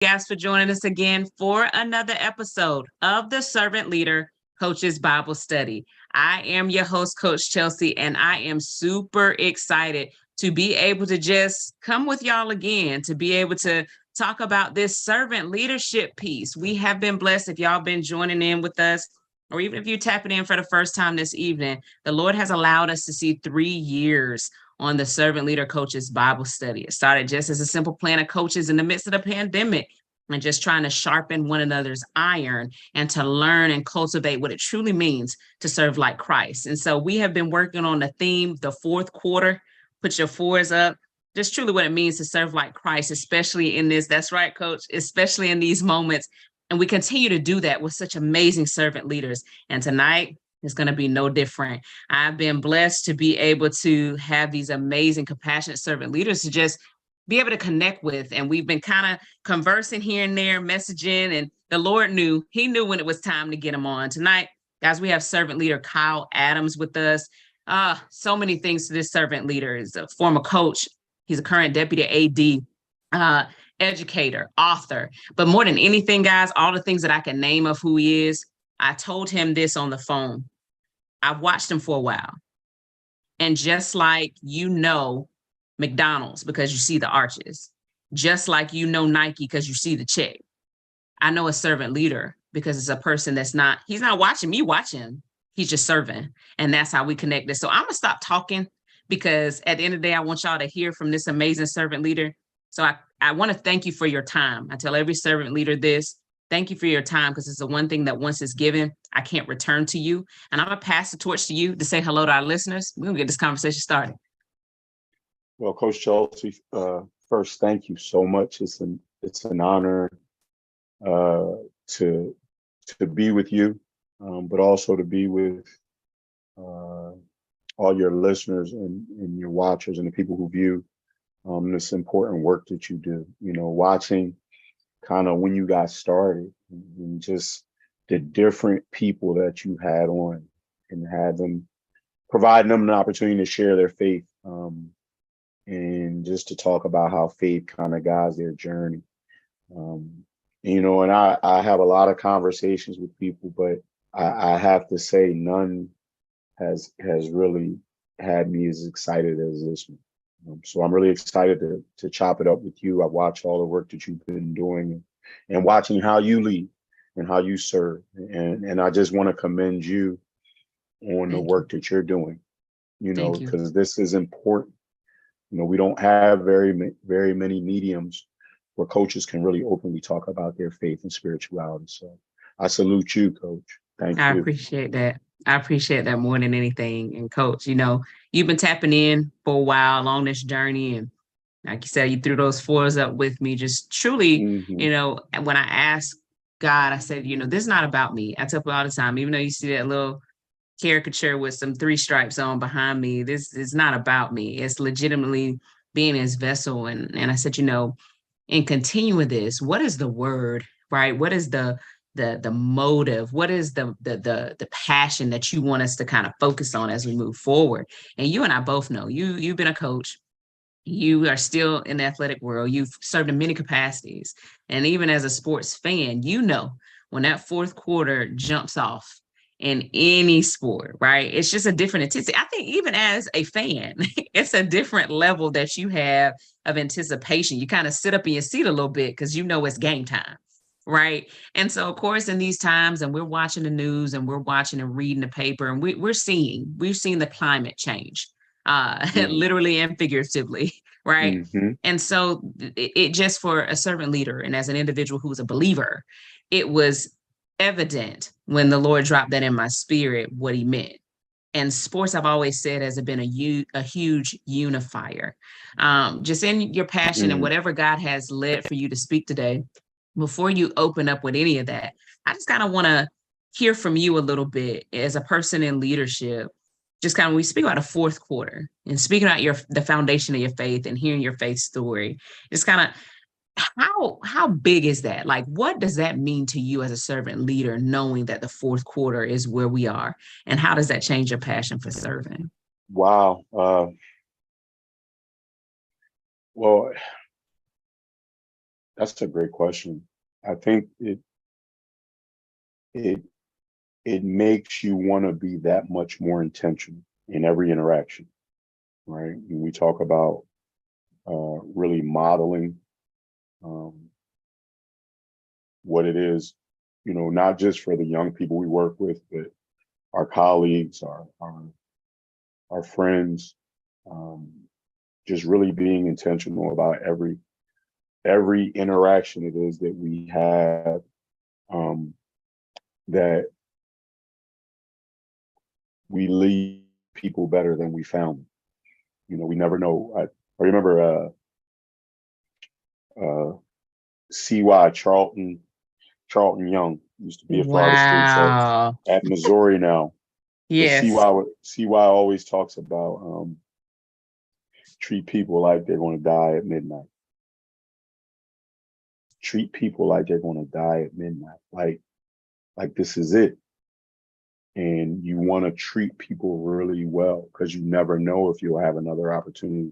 guys for joining us again for another episode of the Servant Leader Coaches Bible Study. I am your host, Coach Chelsea, and I am super excited to be able to just come with y'all again, to be able to talk about this servant leadership piece. We have been blessed if y'all been joining in with us, or even if you're tapping in for the first time this evening. The Lord has allowed us to see 3 years on the Servant Leader Coaches Bible Study. It started just as a simple plan of coaches in the midst of the pandemic and just trying to sharpen one another's iron and to learn and cultivate what it truly means to serve like Christ. And so we have been working on the theme, the fourth quarter. Put your fours up. Just truly what it means to serve like Christ, especially in this. That's right, Coach, especially in these moments. And we continue to do that with such amazing servant leaders. And tonight, it's going to be no different. I've been blessed to be able to have these amazing, compassionate servant leaders to just be able to connect with. And we've been kind of conversing here and there, messaging, and the Lord knew, he knew when it was time to get them on. Tonight, guys, we have servant leader Kyle Adams with us. So many things to this servant leader. He's a former coach. He's a current deputy AD, educator, author. But more than anything, guys, all the things that I can name of who he is, I told him this on the phone. I've watched him for a while. And just like McDonald's because you see the arches, just like Nike because you see the check, I know a servant leader because it's a person he's not watching me watching. He's just serving. And that's how we connected. So I'm going to stop talking because at the end of the day, I want y'all to hear from this amazing servant leader. So I want to thank you for your time. I tell every servant leader this. Thank you for your time, because it's the one thing that once it's given, I can't return to you. And I'm going to pass the torch to you to say hello to our listeners. We're going to get this conversation started. Well, Coach Chelsea, first, thank you so much. It's an honor to be with you, but also to be with all your listeners and your watchers and the people who view this important work that you do. Watching kind of when you got started and just the different people that you had on and had them, providing them an opportunity to share their faith. And just to talk about how faith kind of guides their journey. And I have a lot of conversations with people, but I have to say none has really had me as excited as this one. So I'm really excited to chop it up with you. I watch all the work that you've been doing and watching how you lead and how you serve. And I just want to commend you on the work that you're doing, because this is important. We don't have very many mediums where coaches can really openly talk about their faith and spirituality. So I salute you, Coach. Thank you. I appreciate that. I appreciate that more than anything. And Coach, you've been tapping in for a while along this journey. And like you said, you threw those fours up with me. Just truly, when I asked God, I said, this is not about me. I tell people all the time, even though you see that little caricature with some 3 stripes on behind me, this is not about me. It's legitimately being his vessel. And I said, in continuing this, what is the word, right? What is the motive? What is the passion that you want us to kind of focus on as we move forward? And you and I both know you've been a coach. You are still in the athletic world. You've served in many capacities. And even as a sports fan, when that fourth quarter jumps off in any sport, right? It's just a different intensity. I think even as a fan, it's a different level that you have of anticipation. You kind of sit up in your seat a little bit because it's game time, right? And so, of course, in these times, and we're watching the news and we're watching and reading the paper, and we've seen the climate change, literally and figuratively, right? Mm-hmm. And so it just, for a servant leader and as an individual who's a believer, it was evident when the Lord dropped that in my spirit, what he meant. And sports, I've always said, has been a huge unifier. Just in your passion and whatever God has led for you to speak today, before you open up with any of that, I just kind of want to hear from you a little bit as a person in leadership. Just kind of, we speak about a fourth quarter and speaking about the foundation of your faith and hearing your faith story. It's kind of, how big is that? Like, what does that mean to you as a servant leader, knowing that the fourth quarter is where we are? And how does that change your passion for serving? Wow. Well, That's a great question. I think it it makes you want to be that much more intentional in every interaction, right? When we talk about really modeling um, what it is, not just for the young people we work with, but our colleagues, our friends, um, just really being intentional about every interaction it is that we have, that we leave people better than we found them. We never know. I remember CY Charlton Young used to be at Florida State, so Wow. at Missouri now. But Yes. CY always talks about treat people like they're going to die at midnight. Treat people like they're going to die at midnight. Like this is it. And you want to treat people really well because you never know if you'll have another opportunity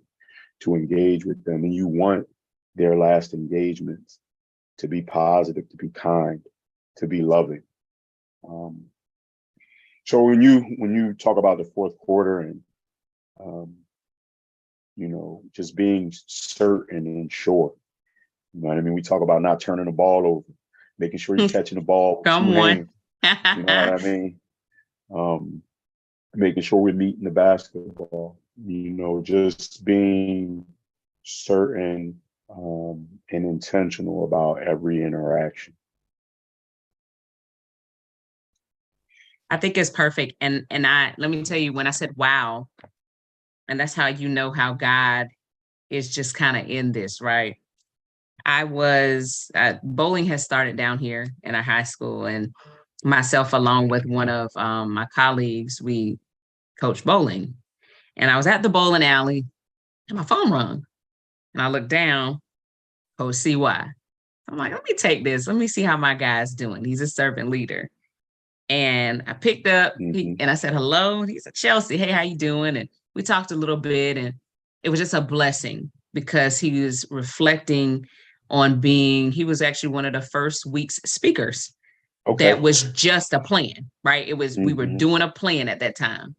to engage with them. And you want their last engagements to be positive, to be kind, to be loving. So when you talk about the fourth quarter and just being certain and sure, you know what I mean? We talk about not turning the ball over, making sure you're catching the ball with Come two on. hands. You know what I mean? Making sure we're meeting the basketball, just being certain and intentional about every interaction. I think it's perfect. And let me tell you, when I said wow, and that's how you know how God is just kind of in this, right? I was bowling has started down here in our high school, and myself along with one of my colleagues, we coach bowling. And I was at the bowling alley and my phone rung. And I looked down, Coach CY. I'm like, let me take this. Let me see how my guy's doing. He's a servant leader. And I picked up and I said, hello. And he said, Chelsea, hey, how you doing? And we talked a little bit, and it was just a blessing because he was reflecting on he was actually one of the first week's speakers. Okay. That was just a plan, right? It was, we were doing a plan at that time.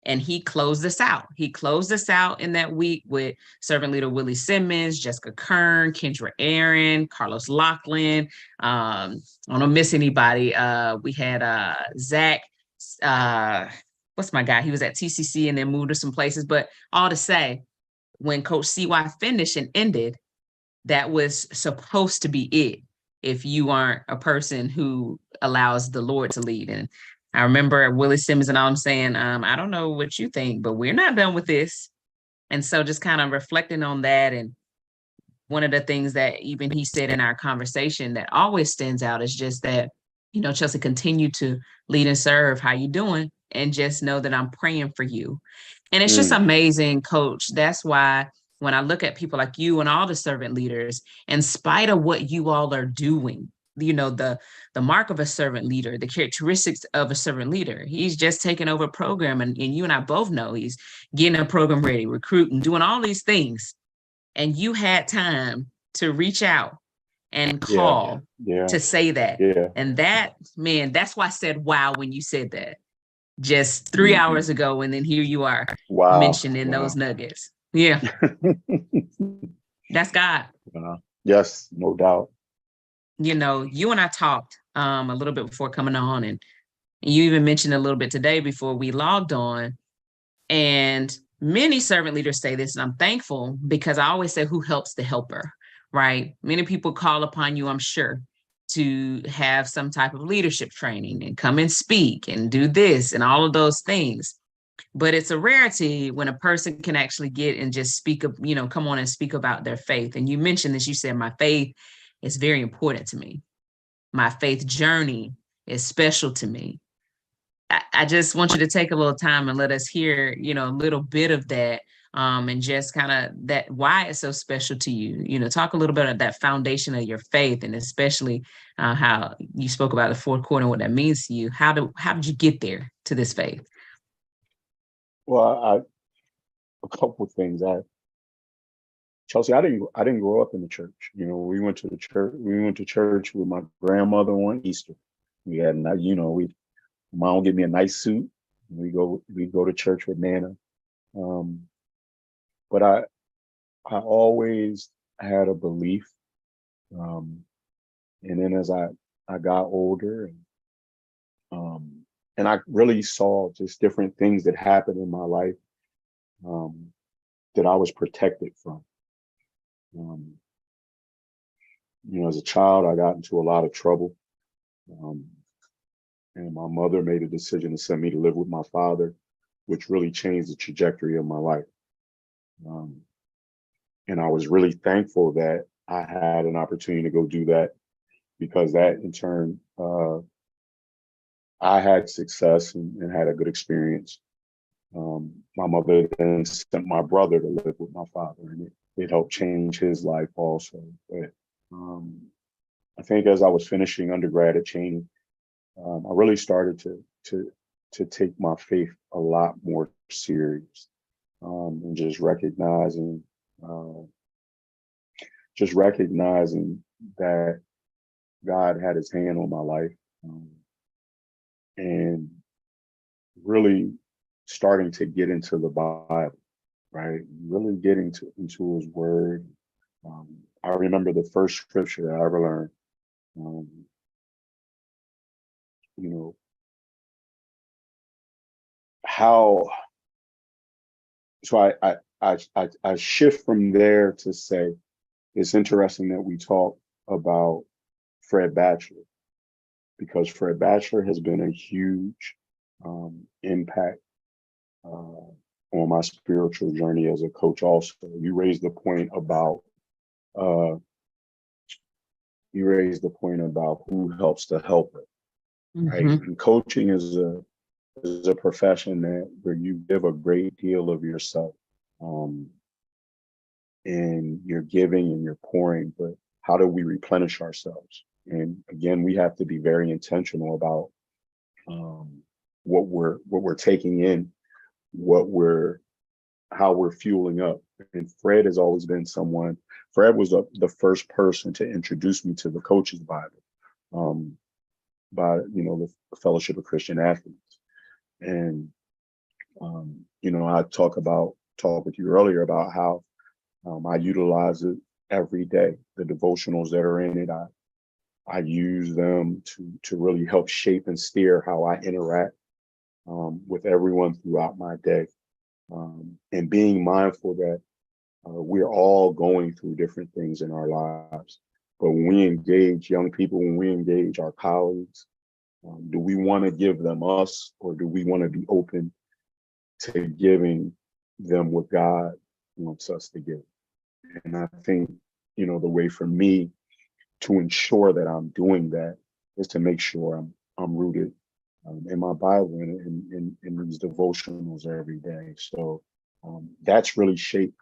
And he closed us out. He closed us out in that week with servant leader Willie Simmons, Jessica Kern, Kendra Aaron, Carlos Lachlan. I don't miss anybody. We had Zach. What's my guy? He was at TCC and then moved to some places. But all to say, when Coach CY finished and ended, that was supposed to be it. If you aren't a person who allows the Lord to lead. And I remember Willie Simmons and all I'm saying, I don't know what you think, but we're not done with this. And so just kind of reflecting on that. And one of the things that even he said in our conversation that always stands out is just that, Chelsea, continue to lead and serve. How you doing? And just know that I'm praying for you. And it's just amazing, Coach. That's why when I look at people like you and all the servant leaders, in spite of what you all are doing, the mark of a servant leader, the characteristics of a servant leader. He's just taking over a program, and you and I both know he's getting a program ready, recruiting, doing all these things. And you had time to reach out and call to say that. Yeah. And that, man, that's why I said, wow, when you said that just 3 hours ago. And then here you are mentioning those nuggets. Yeah. That's God. Yes, no doubt. You and I talked a little bit before coming on, and you even mentioned a little bit today before we logged on. And many servant leaders say this, and I'm thankful because I always say, who helps the helper, right? Many people call upon you, I'm sure, to have some type of leadership training and come and speak and do this and all of those things. But it's a rarity when a person can actually get and just speak of, come on and speak about their faith. And you mentioned this, you said, my faith is very important to me. My faith journey is special to me. I just want you to take a little time and let us hear, a little bit of that, and just kind of that, why it's so special to you. Talk a little bit of that foundation of your faith, and especially how you spoke about the fourth quarter and what that means to you. How did you get there to this faith? Well, a couple of things. Chelsea, I didn't grow up in the church. You know, we went to the church. We went to church with my grandmother on Easter. We had, you know, mom would give me a nice suit. We go to church with Nana. Um, but I always had a belief. Um, and then as I got older and I really saw just different things that happened in my life um, that I was protected from. Um, you know, as a child, I got into a lot of trouble. Um, and my mother made a decision to send me to live with my father, which really changed the trajectory of my life. Um, and I was really thankful that I had an opportunity to go do that because that in turn, I had success and had a good experience. My mother then sent my brother to live with my father, and it helped change his life also. But I think as I was finishing undergrad at Cheney, I really started to take my faith a lot more serious, and uh, just recognizing that God had His hand on my life, and really starting to get into the Bible, right? Really getting into His Word. I remember the first scripture I ever learned. Um, you know how. So I shift from there to say it's interesting that we talk about Fred Batchelor because Fred Batchelor has been a huge impact on my spiritual journey as a coach. Also, uh, you raised the point about who helps the helper, right? Mhm. And coaching is a profession where you give a great deal of yourself, um, and you're giving and you're pouring. But how do we replenish ourselves? And again, we have to be very intentional about um, what we're taking in, what we're how we're fueling up. And Fred has always been someone. Fred was the first person to introduce me to the Coach's Bible, um, by the Fellowship of Christian Athletes. And I talk with you earlier about how I utilize it every day. The devotionals that are in it, I use them to really help shape and steer how I interact with everyone throughout my day, and being mindful that we're all going through different things in our lives. But when we engage young people, when we engage our colleagues, do we want to give them us, or do we want to be open to giving them what God wants us to give? And I think, the way for me to ensure that I'm doing that is to make sure I'm rooted in my Bible and in these devotionals every day. So that's really shaped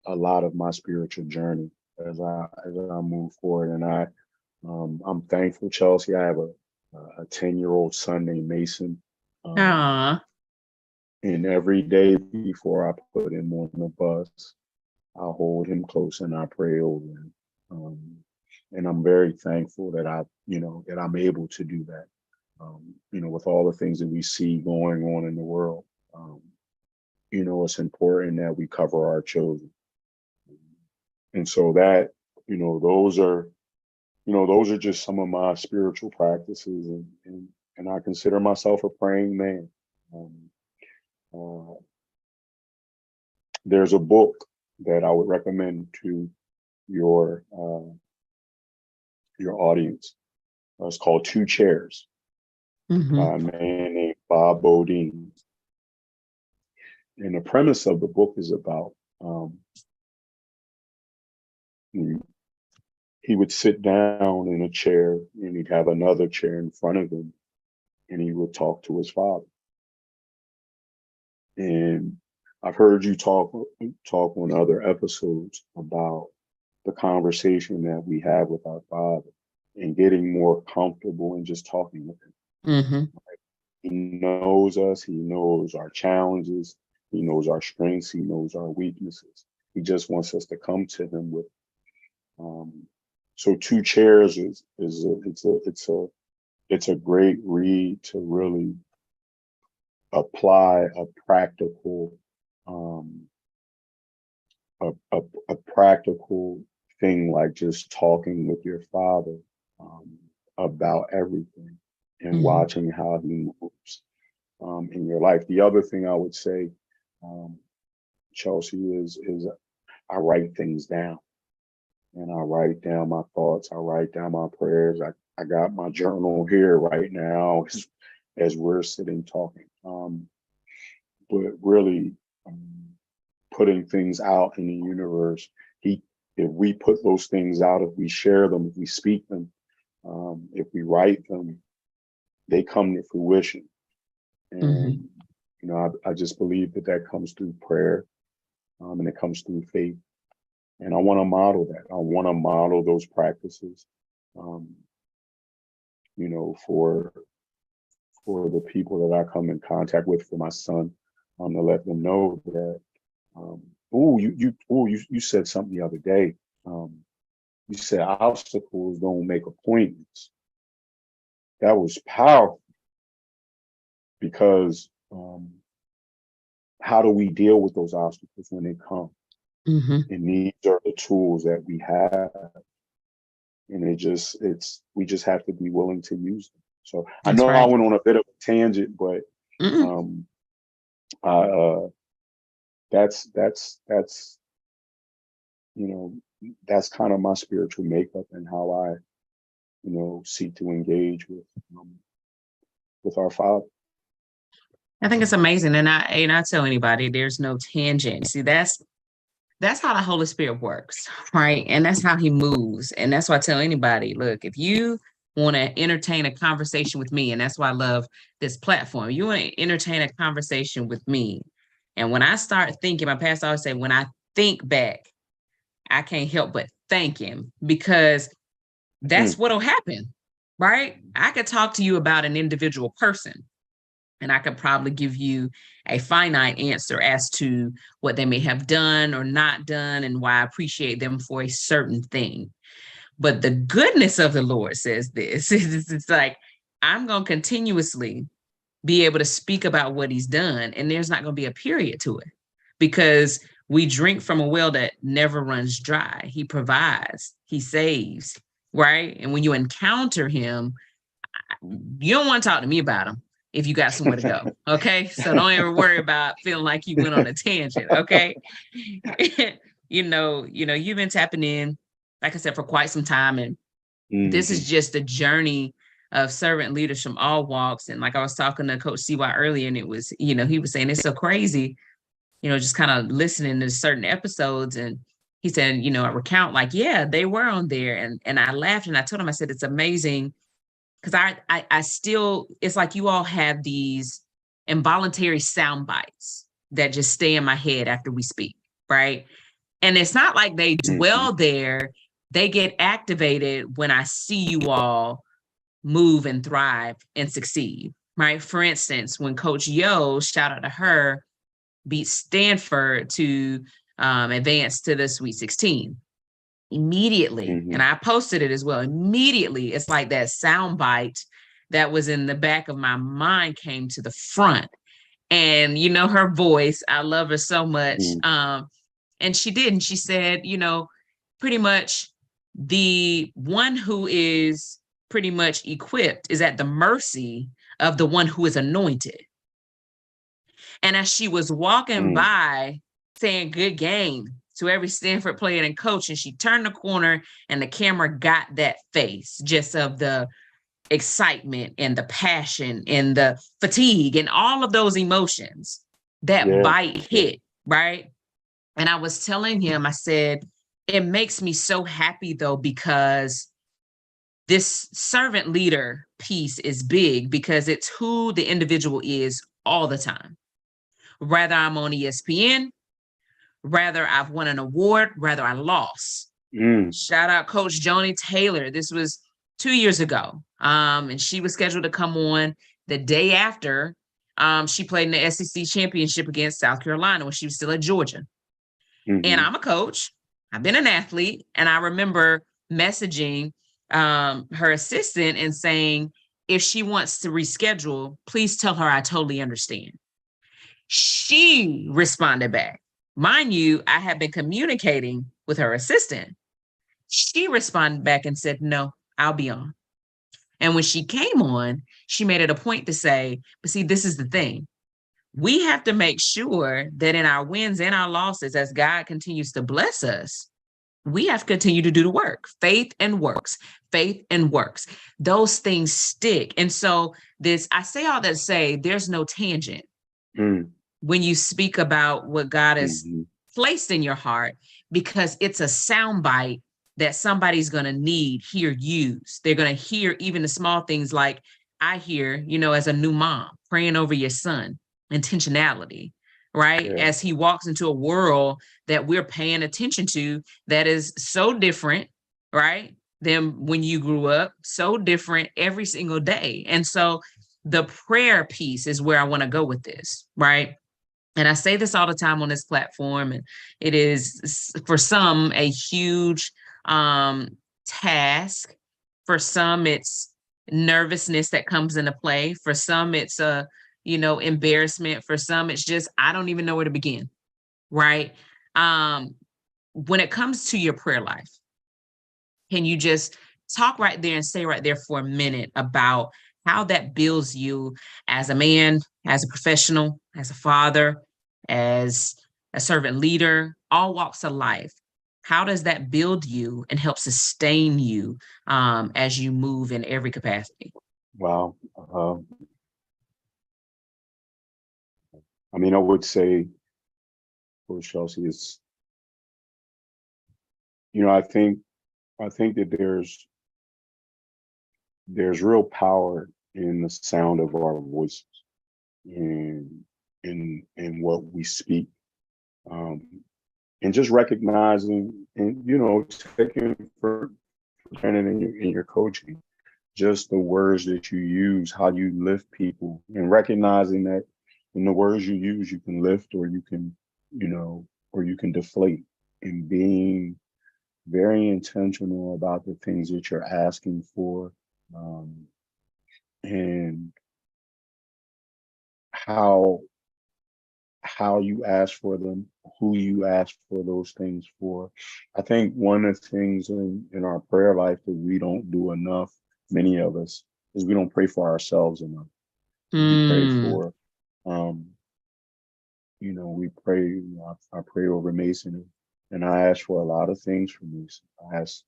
a lot of my spiritual journey as I move forward. And I'm thankful, Chelsea. I have a 10-year-old son named Mason. Aw. And every day before I put him on the bus, I hold him close and I pray over him. And I'm very thankful that I'm able to do that. With all the things that we see going on in the world, it's important that we cover our children. And so that, those are just some of my spiritual practices, and I consider myself a praying man. Um, uh, there's a book that I would recommend to your your audience. It's called Two Chairs by Mhm. a man named Bob Bodine. And the premise of the book is about he he would sit down in a chair and he'd have another chair in front of him and he would talk to his father. And I've heard you talk on other episodes about the conversation that we have with our father and getting more comfortable and just talking with him. Mhm. He knows us, he knows our challenges, he knows our strengths, he knows our weaknesses. He just wants us to come to him with. So Two Chairs it's a great read to really apply a practical a practical thing, like just talking with your father about everything and watching how he moves in your life. The other thing I would say, Chelsea, is I write things down, and I write down my thoughts. I write down my prayers. I got my journal here right now as we're sitting talking. But really putting things out in the universe. If we put those things out, if we share them, if we speak them, if we write them, they come to fruition. And you know, I just believe that comes through prayer, and it comes through faith. And I want to model that. I want to model those practices, you know, for the people that I come in contact with, for my son, to let them know that. You said something the other day. You said obstacles don't make appointments. That was powerful, because how do we deal with those obstacles when they come? And these are the tools that we have, and we just have to be willing to use them. So I know I went on a bit of a tangent, but that's you know, that's kind of my spiritual makeup and how I, you know, seek to engage with our Father. I think it's amazing, and I tell anybody there's no tangent. See, that's how the Holy Spirit works, right? And that's how he moves. And that's why I tell anybody, look, if you want to entertain a conversation with me, and that's why I love this platform, you want to entertain a conversation with me. And when I start thinking, my pastor always say, when I think back, I can't help but thank him, because that's what'll happen, right? I could talk to you about an individual person, and I could probably give you a finite answer as to what they may have done or not done and why I appreciate them for a certain thing. But the goodness of the Lord says this. It's like, I'm going to continuously be able to speak about what he's done, and there's not going to be a period to it, because we drink from a well that never runs dry. He provides, he saves, right? And when you encounter him, you don't want to talk to me about him if you got somewhere to go, okay? So don't ever worry about feeling like you went on a tangent, okay? you know, you've been tapping in, like I said, for quite some time, and this is just a journey of servant leaders from all walks. And like I was talking to Coach CY earlier, and it was, you know, he was saying it's so crazy, you know, just kind of listening to certain episodes. And he said, you know, I recount like, yeah, they were on there. And I laughed, and I told him, I said, it's amazing, because I still, it's like you all have these involuntary sound bites that just stay in my head after we speak, right? And it's not like they dwell there. They get activated when I see you all move and thrive and succeed, right? For instance, when Coach Yo, shout out to her, beat Stanford to advance to the Sweet 16. Immediately, and I posted it as well, immediately, it's like that sound bite that was in the back of my mind came to the front. And, you know, her voice, I love her so much. And she did, and she said, you know, pretty much the one who is pretty much equipped is at the mercy of the one who is anointed. And as she was walking by saying good game to every Stanford player and coach, and she turned the corner and the camera got that face just of the excitement and the passion and the fatigue and all of those emotions, that bite hit, right? And I was telling him, I said, it makes me so happy though, because this servant leader piece is big, because it's who the individual is all the time. Whether I'm on ESPN, whether I've won an award, whether I lost. Shout out Coach Joni Taylor. This was 2 years ago. And she was scheduled to come on the day after she played in the SEC championship against South Carolina when she was still at Georgia. And I'm a coach. I've been an athlete. And I remember messaging her assistant and saying, if she wants to reschedule, please tell her I totally understand. She responded back. Mind you, I had been communicating with her assistant. She responded back and said, no, I'll be on. And when she came on, she made it a point to say, but see, this is the thing. We have to make sure that in our wins and our losses, as God continues to bless us, we have to continue to do the work. Faith and works, faith and works. Those things stick. And so I say all that to say there's no tangent when you speak about what God has placed in your heart, because it's a soundbite that somebody's going to hear used. They're going to hear even the small things like I hear, as a new mom, praying over your son, intentionality, right? Yeah. As he walks into a world that we're paying attention to that is so different, right? Than when you grew up, so different every single day. And so the prayer piece is where I want to go with this, right? And I say this all the time on this platform, and it is for some a huge task. For some, it's nervousness that comes into play. For some, it's embarrassment. For some, it's just, I don't even know where to begin, right? When it comes to your prayer life, can you just talk right there and say right there for a minute about how that builds you as a man, as a professional, as a father, as a servant leader, all walks of life? How does that build you and help sustain you as you move in every capacity? Wow. I would say, Coach Chelsea, is, I think that there's real power in the sound of our voices and in what we speak, and just recognizing and taking for granted in your coaching, just the words that you use, how you lift people, and recognizing that in the words you use, you can lift or you can deflate, and being very intentional about the things that you're asking for, and how you ask for them, who you ask for those things for. I think one of the things in our prayer life that we don't do enough, many of us, is we don't pray for ourselves enough. We pray for, we pray, I pray over Mason, and I ask for a lot of things from Mason. I ask,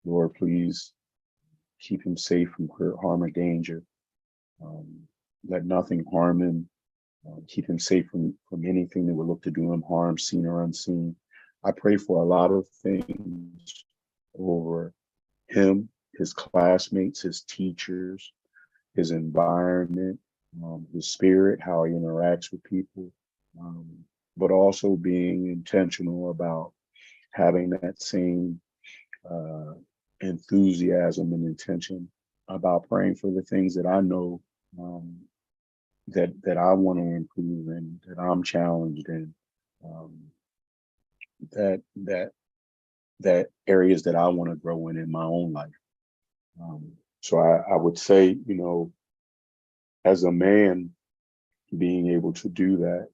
Lord, please keep him safe from hurt, harm, or danger. Let nothing harm him. Keep him safe from anything that would look to do him harm, seen or unseen. I pray for a lot of things over him, his classmates, his teachers, his environment, his spirit, how he interacts with people, but also being intentional about having that same enthusiasm and intention about praying for the things that I know that I want to improve in, that I'm challenged in, that areas that I want to grow in my own life. So I would say, as a man, being able to do that,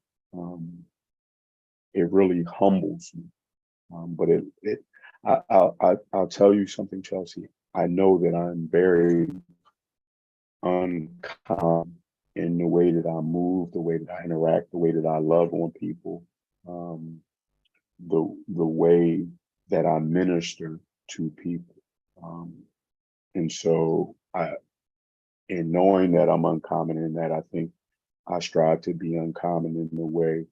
it really humbles me. But I'll tell you something, Chelsea. I know that I'm very uncommon in the way that I move, the way that I interact, the way that I love on people, the way that I minister to people. And so in knowing that I'm uncommon in that, I think I strive to be uncommon in the way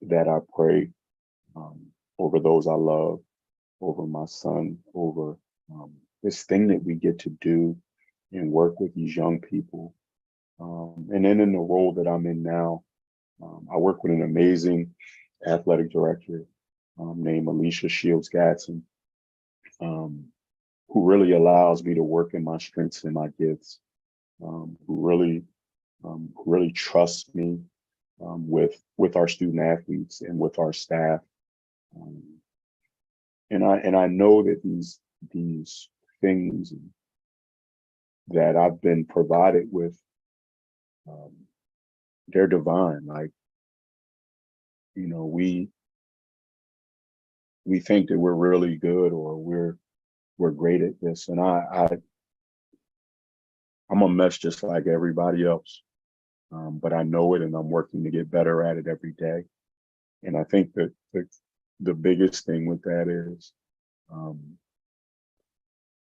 that I pray over those I love, over my son, over this thing that we get to do and work with these young people. And then in the role that I'm in now, I work with an amazing athletic director named Alicia Shields Gatson, who really allows me to work in my strengths and my gifts, who really trusts me, with our student athletes and with our staff. Um, and I know that these things that I've been provided with, um, they're divine. Like, you know, we think that we're really good or we're great at this, and I'm a mess just like everybody else. But I know it, and I'm working to get better at it every day. And I think that the biggest thing with that is, um,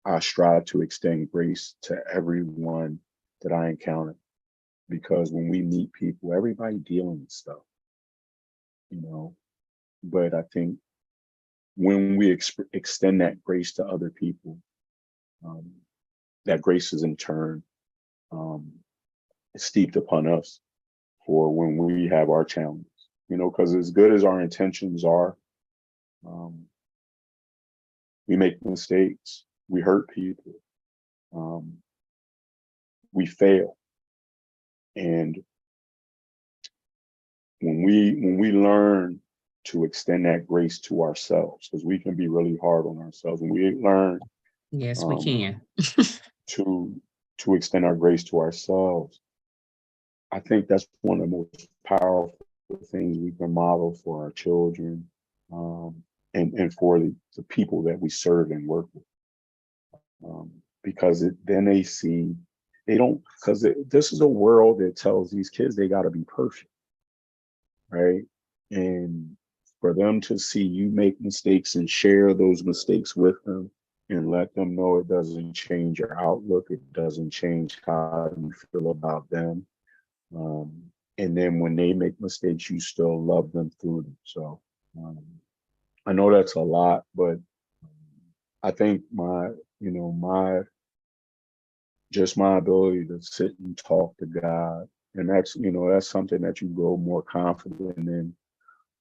I strive to extend grace to everyone that I encounter, because when we meet people, everybody dealing with stuff, you know. But I think when we extend that grace to other people, um, that grace is in turn, um, steeped upon us for when we have our challenges. You know, because as good as our intentions are, um, we make mistakes, we hurt people, um, we fail, and when we learn to extend that grace to ourselves, because we can be really hard on ourselves, and we learn, Yes, we um, can. to extend our grace to ourselves, I think that's one of the most powerful things we can model for our children, um, and for the people that we serve and work with, because then they see, they don't, because this is a world that tells these kids they got to be perfect, right? And for them to see you make mistakes and share those mistakes with them and let them know it doesn't change your outlook, it doesn't change how you feel about them. Um, and then when they make mistakes, you still love them through them. So, um, I know that's a lot, but I think you know, just my ability to sit and talk to God, and that's, you know, that's something that you grow more confident in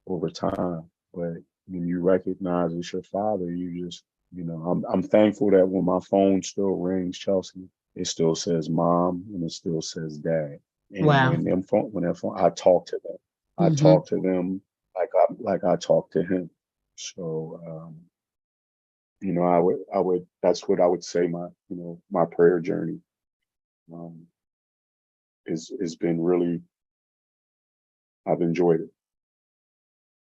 over time. But when you recognize it's your father, you just, you know, I'm thankful that when my phone still rings, Chelsea, it still says mom and it still says dad. And Wow. when that phone, I talk to them. I Hmm. talk to them like I talk to him. So, you know, I would that's what I would say my, you know, my prayer journey, um, is been really, I've enjoyed it.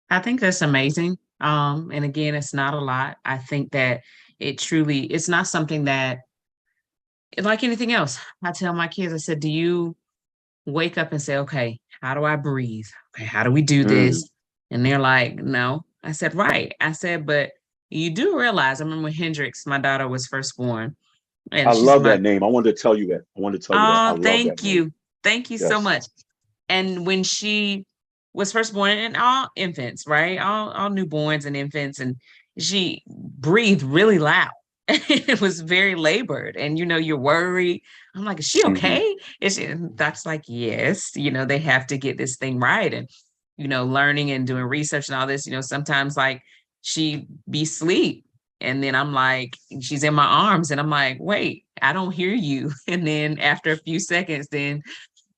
I think that's amazing. And again, it's not a lot. I think that it's not something that, like anything else, I tell my kids, I said, do you wake up and say, okay, how do I breathe? Okay, how do we do Mm, this? And they're like, no. I said, right. I said, but you do realize, I remember when Hendrix, my daughter, was first born, I and she's love my, that name. I wanted to tell you that. I wanted to tell you that. I oh, love that thank name. you. Thank you so Yes. much. And when she was first born, and all infants, right? All newborns and infants, and she breathed really loud. It was very labored, and you're worried. I'm like, is she Hmm. okay? Is she? And Doc's like, yes. They have to get this thing right, and learning and doing research and all this. Sometimes like she be sleep, and then I'm like, she's in my arms, and I'm like, wait, I don't hear you. And then after a few seconds, then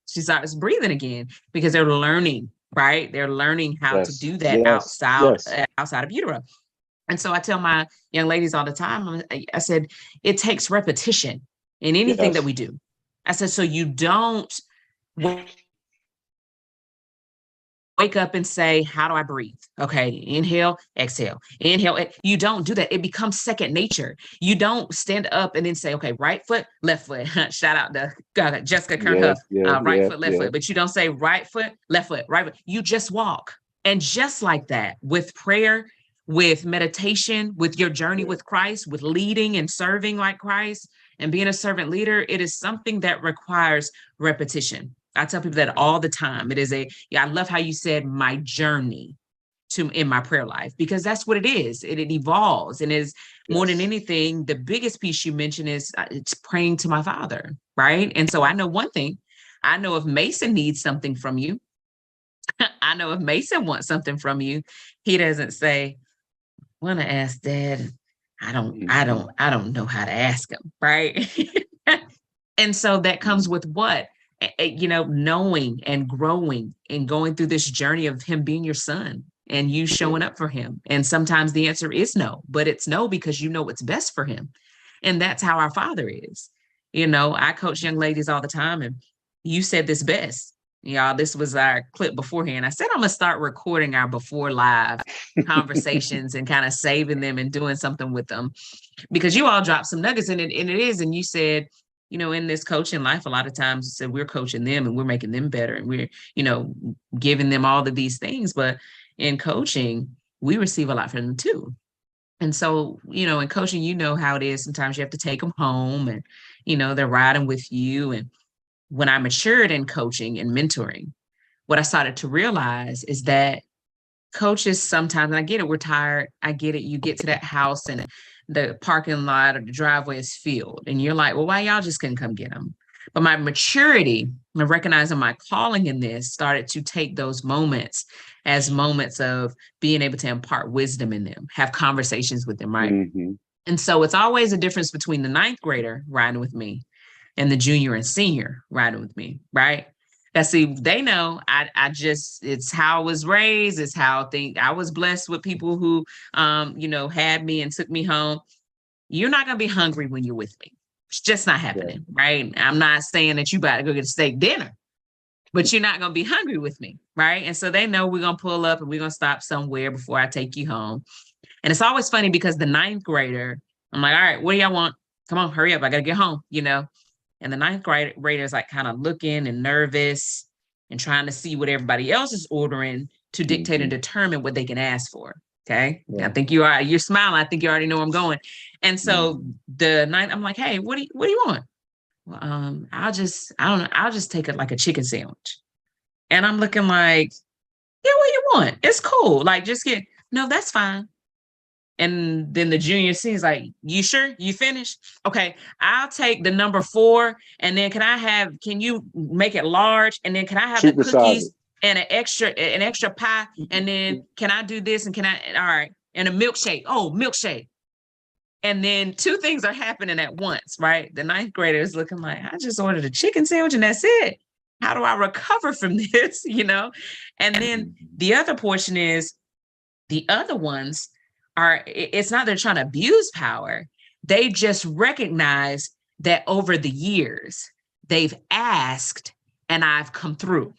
she starts breathing again because they're learning, right? They're learning how to Yes. do that Yes. Yes. outside of utero. And so I tell my young ladies all the time, I said, it takes repetition in anything that Yes. we do. I said, so you don't wake up and say, how do I breathe? Okay, inhale, exhale, inhale. You don't do that. It becomes second nature. You don't stand up and then say, okay, right foot, left foot. Shout out to Jessica Kern Yeah. Huff, Yeah. right Yeah. foot, left Yeah. foot. But you don't say right foot, left foot, right foot. You just walk. And just like that, with prayer, with meditation, with your journey Yeah. with Christ, with leading and serving like Christ and being a servant leader, it is something that requires repetition. I tell people that all the time. I love how you said my journey in my prayer life, because that's what it is. It evolves, and is more than Yes. anything, the biggest piece you mentioned is it's praying to my father, right? And so I know one thing. I know if Mason needs something from you, I know if Mason wants something from you, he doesn't say, want to ask dad. Hmm. I don't know how to ask him, right? And so that comes with what? knowing and growing and going through this journey of him being your son and you showing up for him. And sometimes the answer is no, but it's no because you know what's best for him. And that's how our Father is. I coach young ladies all the time, and you said this best. Y'all, this was our clip beforehand. I said I'm gonna start recording our before live conversations and kind of saving them and doing something with them, because you all dropped some nuggets in it, and it is. And you said, in this coaching life, a lot of times you said we're coaching them and we're making them better, and we're, giving them all of these things. But in coaching, we receive a lot from them too. And so, in coaching, how it is. Sometimes you have to take them home and, they're riding with you. And when I matured in coaching and mentoring, what I started to realize is that coaches sometimes, and I get it, we're tired. I get it. You get to that house and the parking lot or the driveway is filled. And you're like, well, why y'all just couldn't come get them? But my maturity and recognizing my calling in this started to take those moments as moments of being able to impart wisdom in them, have conversations with them, right? Mm-hmm. And so it's always a difference between the ninth grader riding with me and the junior and senior riding with me, right? They know it's how I was raised. It's how I was blessed with people who, had me and took me home. You're not going to be hungry when you're with me. It's just not happening, right? I'm not saying that you about to go get a steak dinner, but you're not going to be hungry with me, right? And so they know we're going to pull up and we're going to stop somewhere before I take you home. And it's always funny because the ninth grader, I'm like, all right, what do y'all want? Come on, hurry up. I got to get home, And the ninth grader is like kind of looking and nervous and trying to see what everybody else is ordering to dictate and determine what they can ask for. Okay. Yeah. I think you're smiling. I think you already know where I'm going. And so the ninth, I'm like, hey, what do you want? Well, I'll just take it like a chicken sandwich. And I'm looking like, yeah, what you want? It's cool. Like, no, that's fine. And then the junior C is like, you sure you finished? Okay, I'll take the number 4. And then can you make it large? And then can I have the cookies and an extra pie? And then can I do this? And all right. And a milkshake. Oh, milkshake. And then 2 things are happening at once, right? The ninth grader is looking like, I just ordered a chicken sandwich and that's it. How do I recover from this? And then the other portion is the other ones it's not they're trying to abuse power. They just recognize that over the years, they've asked and I've come through.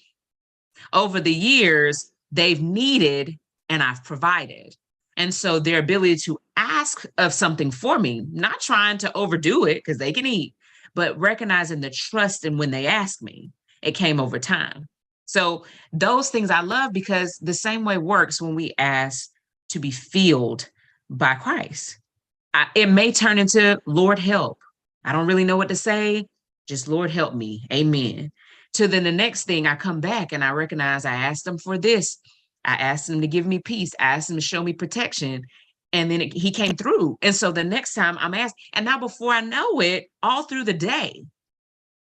Over the years, they've needed and I've provided. And so their ability to ask of something for me, not trying to overdo it because they can eat, but recognizing the trust in when they ask me, it came over time. So those things I love because the same way works when we ask to be filled by Christ. It may turn into Lord help. I don't really know what to say. Just Lord help me. Amen. To then the next thing I come back and I recognize I asked him for this. I asked him to give me peace. I asked him to show me protection. And then he came through. And so the next time I'm asked, and now before I know it, all through the day,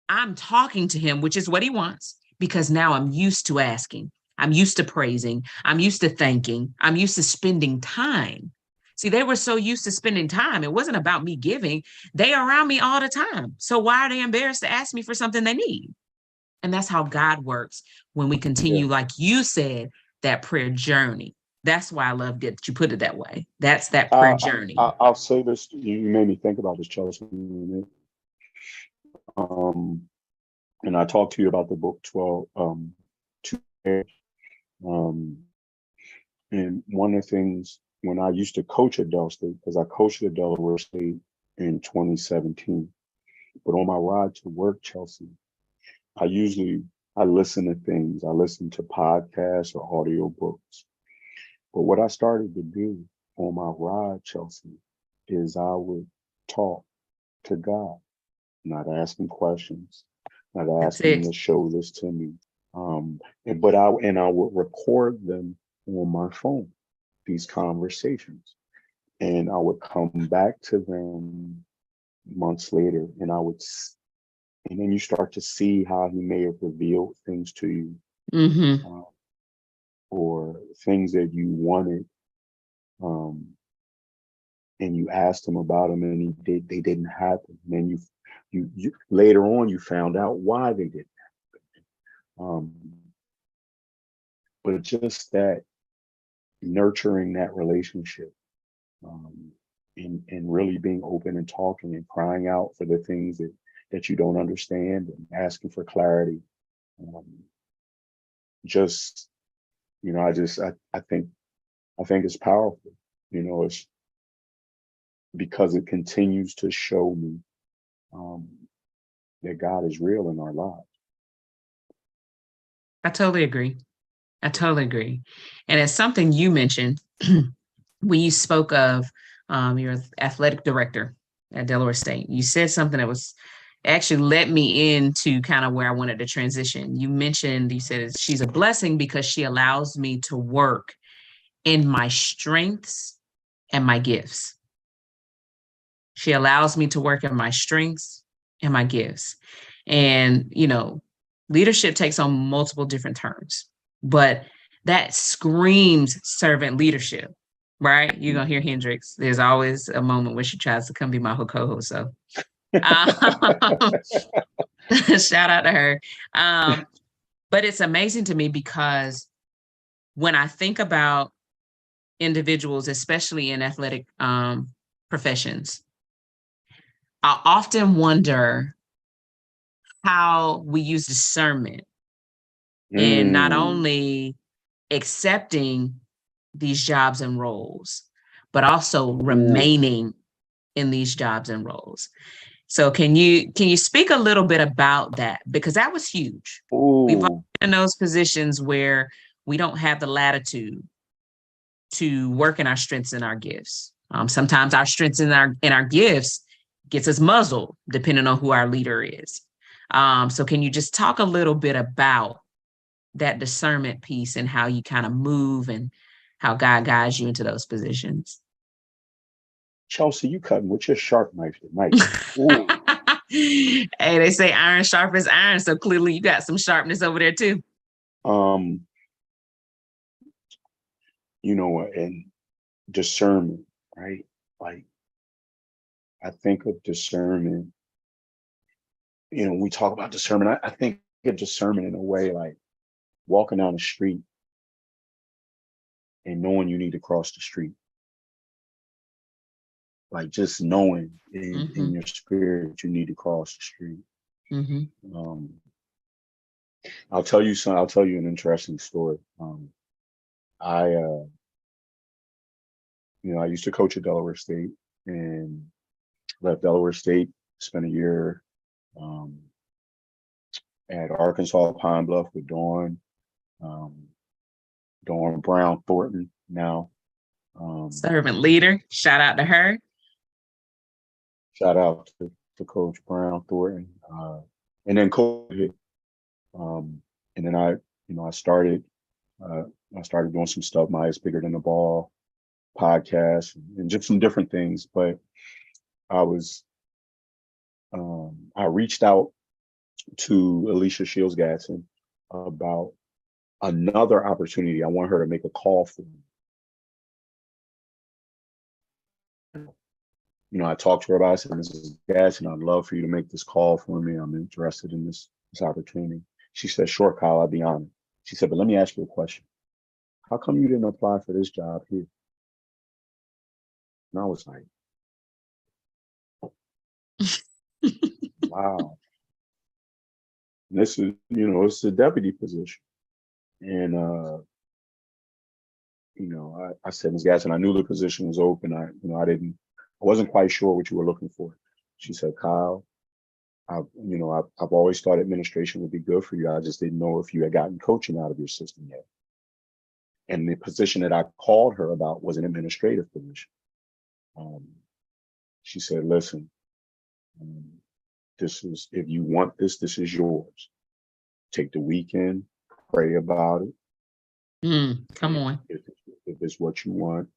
I'm talking to him, which is what he wants, because now I'm used to asking. I'm used to praising. I'm used to thanking. I'm used to spending time. See, they were so used to spending time. It wasn't about me giving. They are around me all the time. So why are they embarrassed to ask me for something they need? And that's how God works when we continue, like you said, that prayer journey. That's why I loved it that you put it that way. That's that prayer journey. I'll say this. You made me think about this, Chelsea. And I talked to you about the book 12, and one of the things when I used to coach at Del State, because I coached at Delaware State in 2017, but on my ride to work, Chelsea, I listen to things. I listen to podcasts or audio books. But what I started to do on my ride, Chelsea, is I would talk to God, not asking questions, not asking him to show this to me. But I would record them on my phone, these conversations, and I would come back to them months later, and then you start to see how he may have revealed things to you, or things that you wanted, and you asked him about them, and they didn't happen. And then you later on you found out why they didn't happen. Um, but just that nurturing that relationship, um, and really being open and talking and crying out for the things that you don't understand and asking for clarity. Um, just, I think it's powerful. It's because it continues to show me um, that God is real in our lives. I totally agree. I totally agree. And it's something you mentioned when you spoke of your athletic director at Delaware State. You said something that was actually led me into kind of where I wanted to transition. You said she's a blessing because she allows me to work in my strengths and my gifts. She allows me to work in my strengths and my gifts. And, leadership takes on multiple different terms, but that screams servant leadership, right? You're going to hear Hendrix. There's always a moment where she tries to come be my co-host. So shout out to her. But it's amazing to me because when I think about individuals, especially in athletic professions, I often wonder how we use discernment in not Mm, only accepting these jobs and roles, but also ooh, remaining in these jobs and roles. So can you speak a little bit about that? Because that was huge. We've all ooh, been in those positions where we don't have the latitude to work in our strengths and our gifts. Sometimes our strengths and our gifts gets us muzzled, depending on who our leader is. So can you just talk a little bit about that discernment piece and how you kind of move and how God guides you into those positions? Chelsea, you cutting with your sharp knife tonight. Ooh, Hey, they say iron sharpens iron, so clearly you got some sharpness over there too. um, and discernment, right? Like I think of discernment. We talk about discernment. I think of discernment in a way like walking down the street and knowing you need to cross the street. Like just knowing in Mm-hmm, your spirit you need to cross the street. mm-hmm. Um, I'll tell you an interesting story. I I used to coach at Delaware State and left Delaware State, spent a year um, at Arkansas Pine Bluff with um, Dawn Brown Thornton now. Um, Servant leader, shout out to her. Shout out to Coach Brown Thornton. And then COVID. And then I started, uh, I started doing some stuff, My Eyes Bigger Than the Ball podcast and just some different things. But I was, I reached out to Alicia Shields Gatson about another opportunity. I want her to make a call for me. I talked to her about it. I said, Mrs. Gatson, I'd love for you to make this call for me. I'm interested in this opportunity. She said, sure, Kyle, I'd be honored. She said, but let me ask you a question. How come you didn't apply for this job here? And I was like, wow. And this is, it's a deputy position. And, I said, Ms. Gatson, I knew the position was open. I wasn't quite sure what you were looking for. She said, Kyle, I've always thought administration would be good for you. I just didn't know if you had gotten coaching out of your system yet. And the position that I called her about was an administrative position. Um, she said, listen, um, if you want this is yours. Take the weekend, pray about it. Come And on. if it's what you want,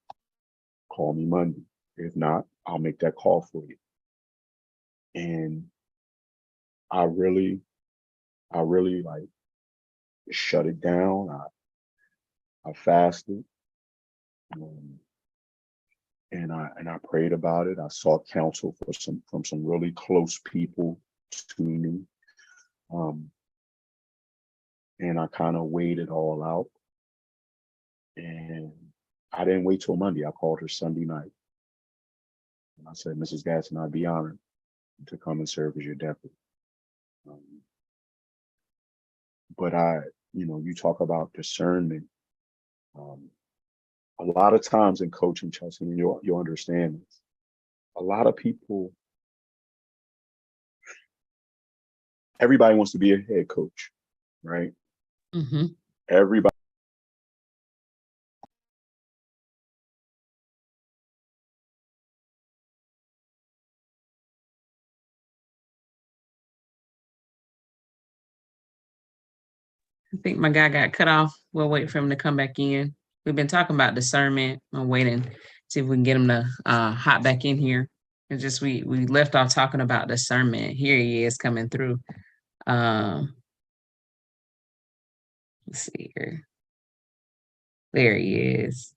call me Monday. If not, I'll make that call for you. And I really, I really like shut it down. I fasted, um, and I prayed about it. I sought counsel from some really close people to me. Um, and I kind of weighed it all out. And I didn't wait till Monday. I called her Sunday night. And I said, Mrs. Gaston, I'd be honored to come and serve as your deputy. Um, but you talk about discernment. Um, a lot of times in coaching, Chelsea, and you'll understand this, a lot of people, everybody wants to be a head coach, right? Mm-hmm. Everybody. I think my guy got cut off. We'll wait for him to come back in. We've been talking about discernment. I'm waiting, see if we can get him to hop back in here. It's just we left off talking about discernment. Here he is coming through. Let's see here. There he is.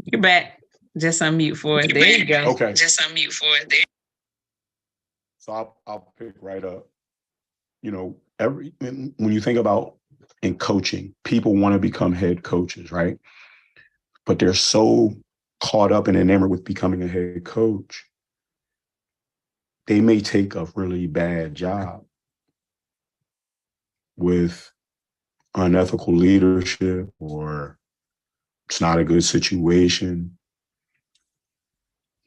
You're back. Just unmute for it. There you go. Okay. Just unmute for it. There. So I'll pick right up. When you think about in coaching, people want to become head coaches, right? But they're so caught up and enamored with becoming a head coach, they may take a really bad job with unethical leadership, or it's not a good situation,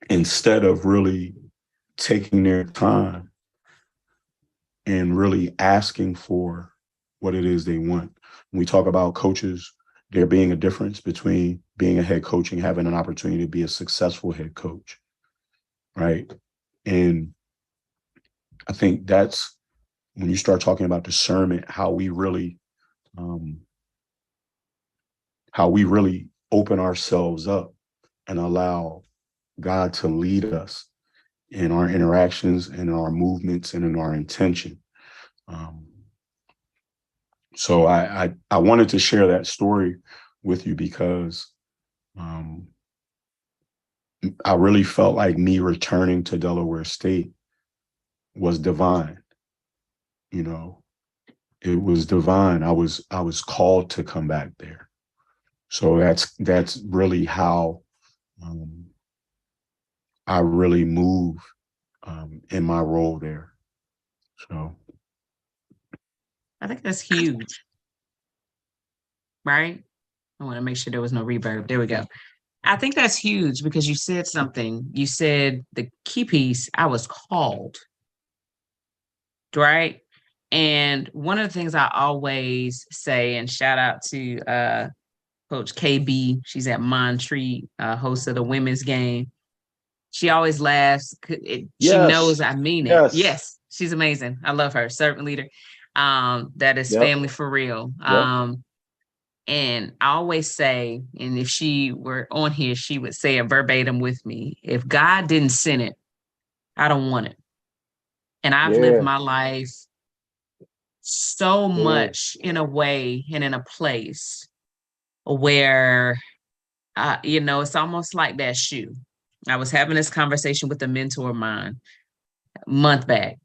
instead of really taking their time and really asking for what it is they want. When we talk about coaches, there being a difference between being a head coach and having an opportunity to be a successful head coach, right? And I think that's when you start talking about discernment, how we really open ourselves up and allow God to lead us in our interactions and in our movements and in our intention. So I wanted to share that story with you because I really felt like me returning to Delaware State was divine. It was divine. I was called to come back there. So that's really how I really move in my role there. So I think that's huge. Right? I want to make sure there was no reverb. There we go. I think that's huge because you said something. You said the key piece, I was called. Right? And one of the things I always say, and shout out to Coach KB, she's at Montreat, host of the women's game. She always laughs. She knows I mean it. Yes, she's amazing. I love her. Servant leader. That is family for real. And I always say, and if she were on here, she would say it verbatim with me. If God didn't send it, I don't want it. And I've lived my life so much in a way and in a place where, it's almost like that shoe. I was having this conversation with a mentor of mine a month back,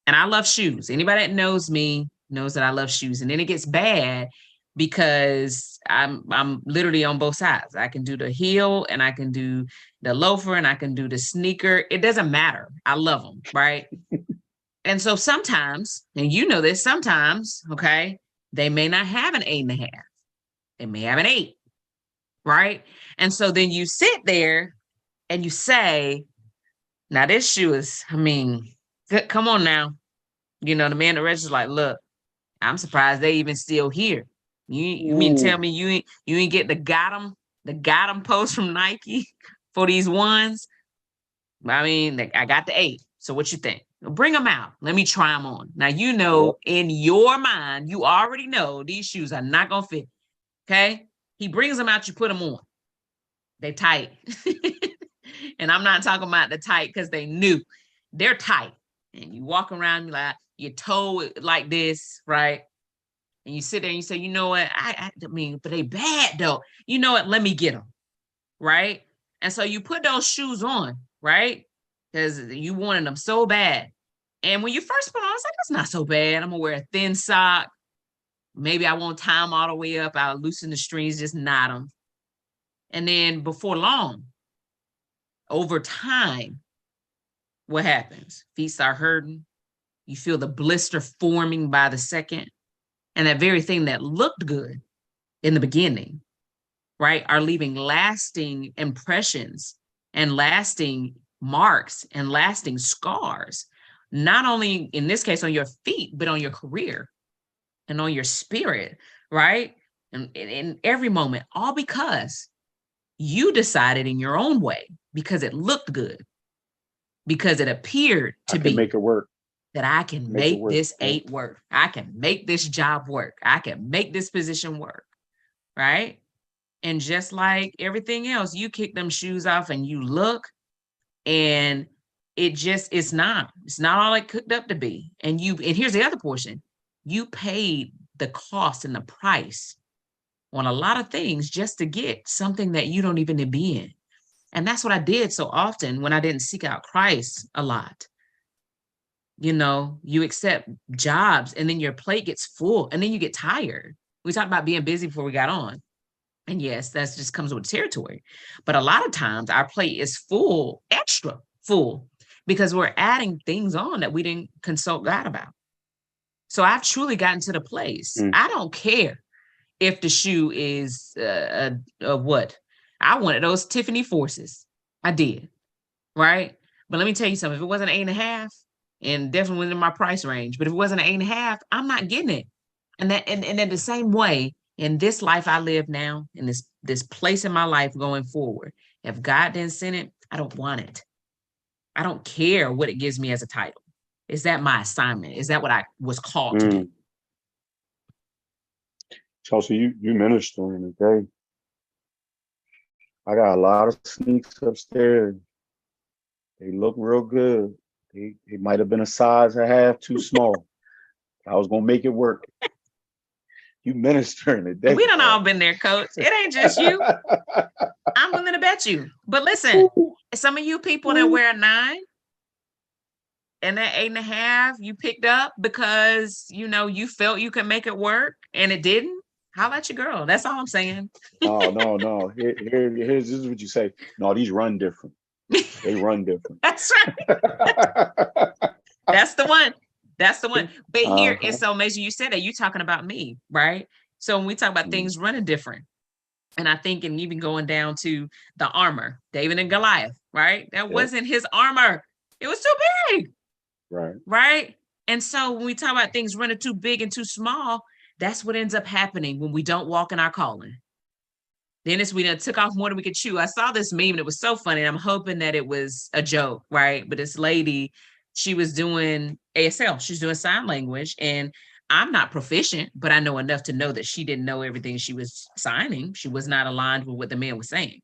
and I love shoes. Anybody that knows me knows that I love shoes. And then it gets bad because I'm literally on both sides. I can do the heel and I can do the loafer and I can do the sneaker. It doesn't matter. I love them, right? And so sometimes, and you know this, sometimes, okay, they may not have an 8.5. They may have an 8, right? And so then you sit there and you say, now this shoe is, come on now. The man at the register's like, look, I'm surprised they even still here. You mean tell me you ain't get the got 'em post from Nike for these ones? I got the 8. So what you think? Bring them out. Let me try them on. Now, in your mind, you already know these shoes are not going to fit. Okay? He brings them out, you put them on. They tight. And I'm not talking about the tight because they new. They're tight. And you walk around, like your toe like this, right? And you sit there and you say, you know what? I mean, but they bad though. You know what? Let me get them. Right. And so you put those shoes on, right? Because you wanted them so bad. And when you first put on, I was like, that's not so bad. I'm gonna wear a thin sock. Maybe I won't tie them all the way up. I'll loosen the strings, just knot them. And then before long, over time, what happens? Feet start hurting. You feel the blister forming by the second. And that very thing that looked good in the beginning, right, are leaving lasting impressions and lasting marks and lasting scars, not only in this case on your feet, but on your career and on your spirit, right? And in every moment, all because you decided in your own way, because it looked good, because it appeared to be make it work, that I can make this 8 work. I can make this job work. I can make this position work, right? And just like everything else, you kick them shoes off and you look, and it's not all it cooked up to be. And here's the other portion. You paid the cost and the price on a lot of things just to get something that you don't even need to be in. And that's what I did so often when I didn't seek out Christ a lot. You know, you accept jobs and then your plate gets full and then you get tired. We talked about being busy before we got on. And yes, that just comes with territory. But a lot of times our plate is full, extra full, because we're adding things on that we didn't consult God about. So I've truly gotten to the place. I don't care if the shoe is what? I wanted those Tiffany Forces. I did. Right. But let me tell you something. If it wasn't 8.5, and definitely within my price range, but if it wasn't 8.5, I'm not getting it. And that, and in the same way, in this life I live now, in this place in my life going forward, if God didn't send it, I don't want it. I don't care what it gives me as a title. Is that my assignment? Is that what I was called to do? Chelsea, you ministering today. I got a lot of sneaks upstairs. They look real good. They might have been a size and a half too small. I was gonna make it work. You ministering today. We done all been there, Coach. It ain't just you. I'm willing to bet you. But listen, some of you people that wear a 9 and that 8.5 you picked up because you felt you could make it work and it didn't. Holla at your girl. That's all I'm saying. No. Here's this is what you say. No, these run different. They run different. That's right. That's the one. But here, it's so amazing you said that. You're talking about me, right? So when we talk about things running different, and I think, and even going down to the armor, David and Goliath, right? That wasn't his armor. It was too big. Right. And so when we talk about things running too big and too small, that's what ends up happening when we don't walk in our calling. Then we done took off more than we could chew. I saw this meme and it was so funny. I'm hoping that it was a joke, right? But this lady, she was doing ASL. She's doing sign language. And I'm not proficient, but I know enough to know that she didn't know everything she was signing. She was not aligned with what the man was saying.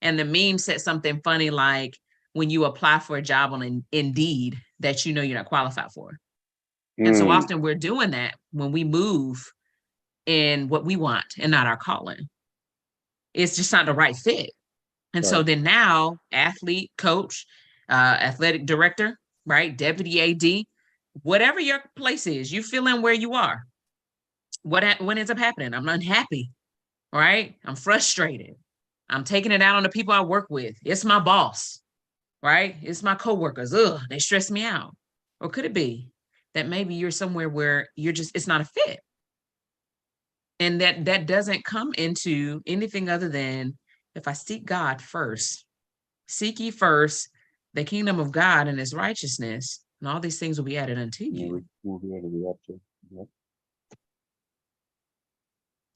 And the meme said something funny like, when you apply for a job on Indeed that you're not qualified for. And so often we're doing that when we move in what we want and not our calling. It's just not the right fit. And so then now, athlete, coach, athletic director, right, deputy AD, whatever your place is, you fill in where you are. What ends up happening? I'm unhappy, right? I'm frustrated. I'm taking it out on the people I work with. It's my boss, right? It's my coworkers. Ugh, they stress me out. Or could it be that maybe you're somewhere where it's not a fit? And that doesn't come into anything other than, if I seek God first, seek ye first the kingdom of God and his righteousness, and all these things will be added unto you. We'll be able to be up to. Yep.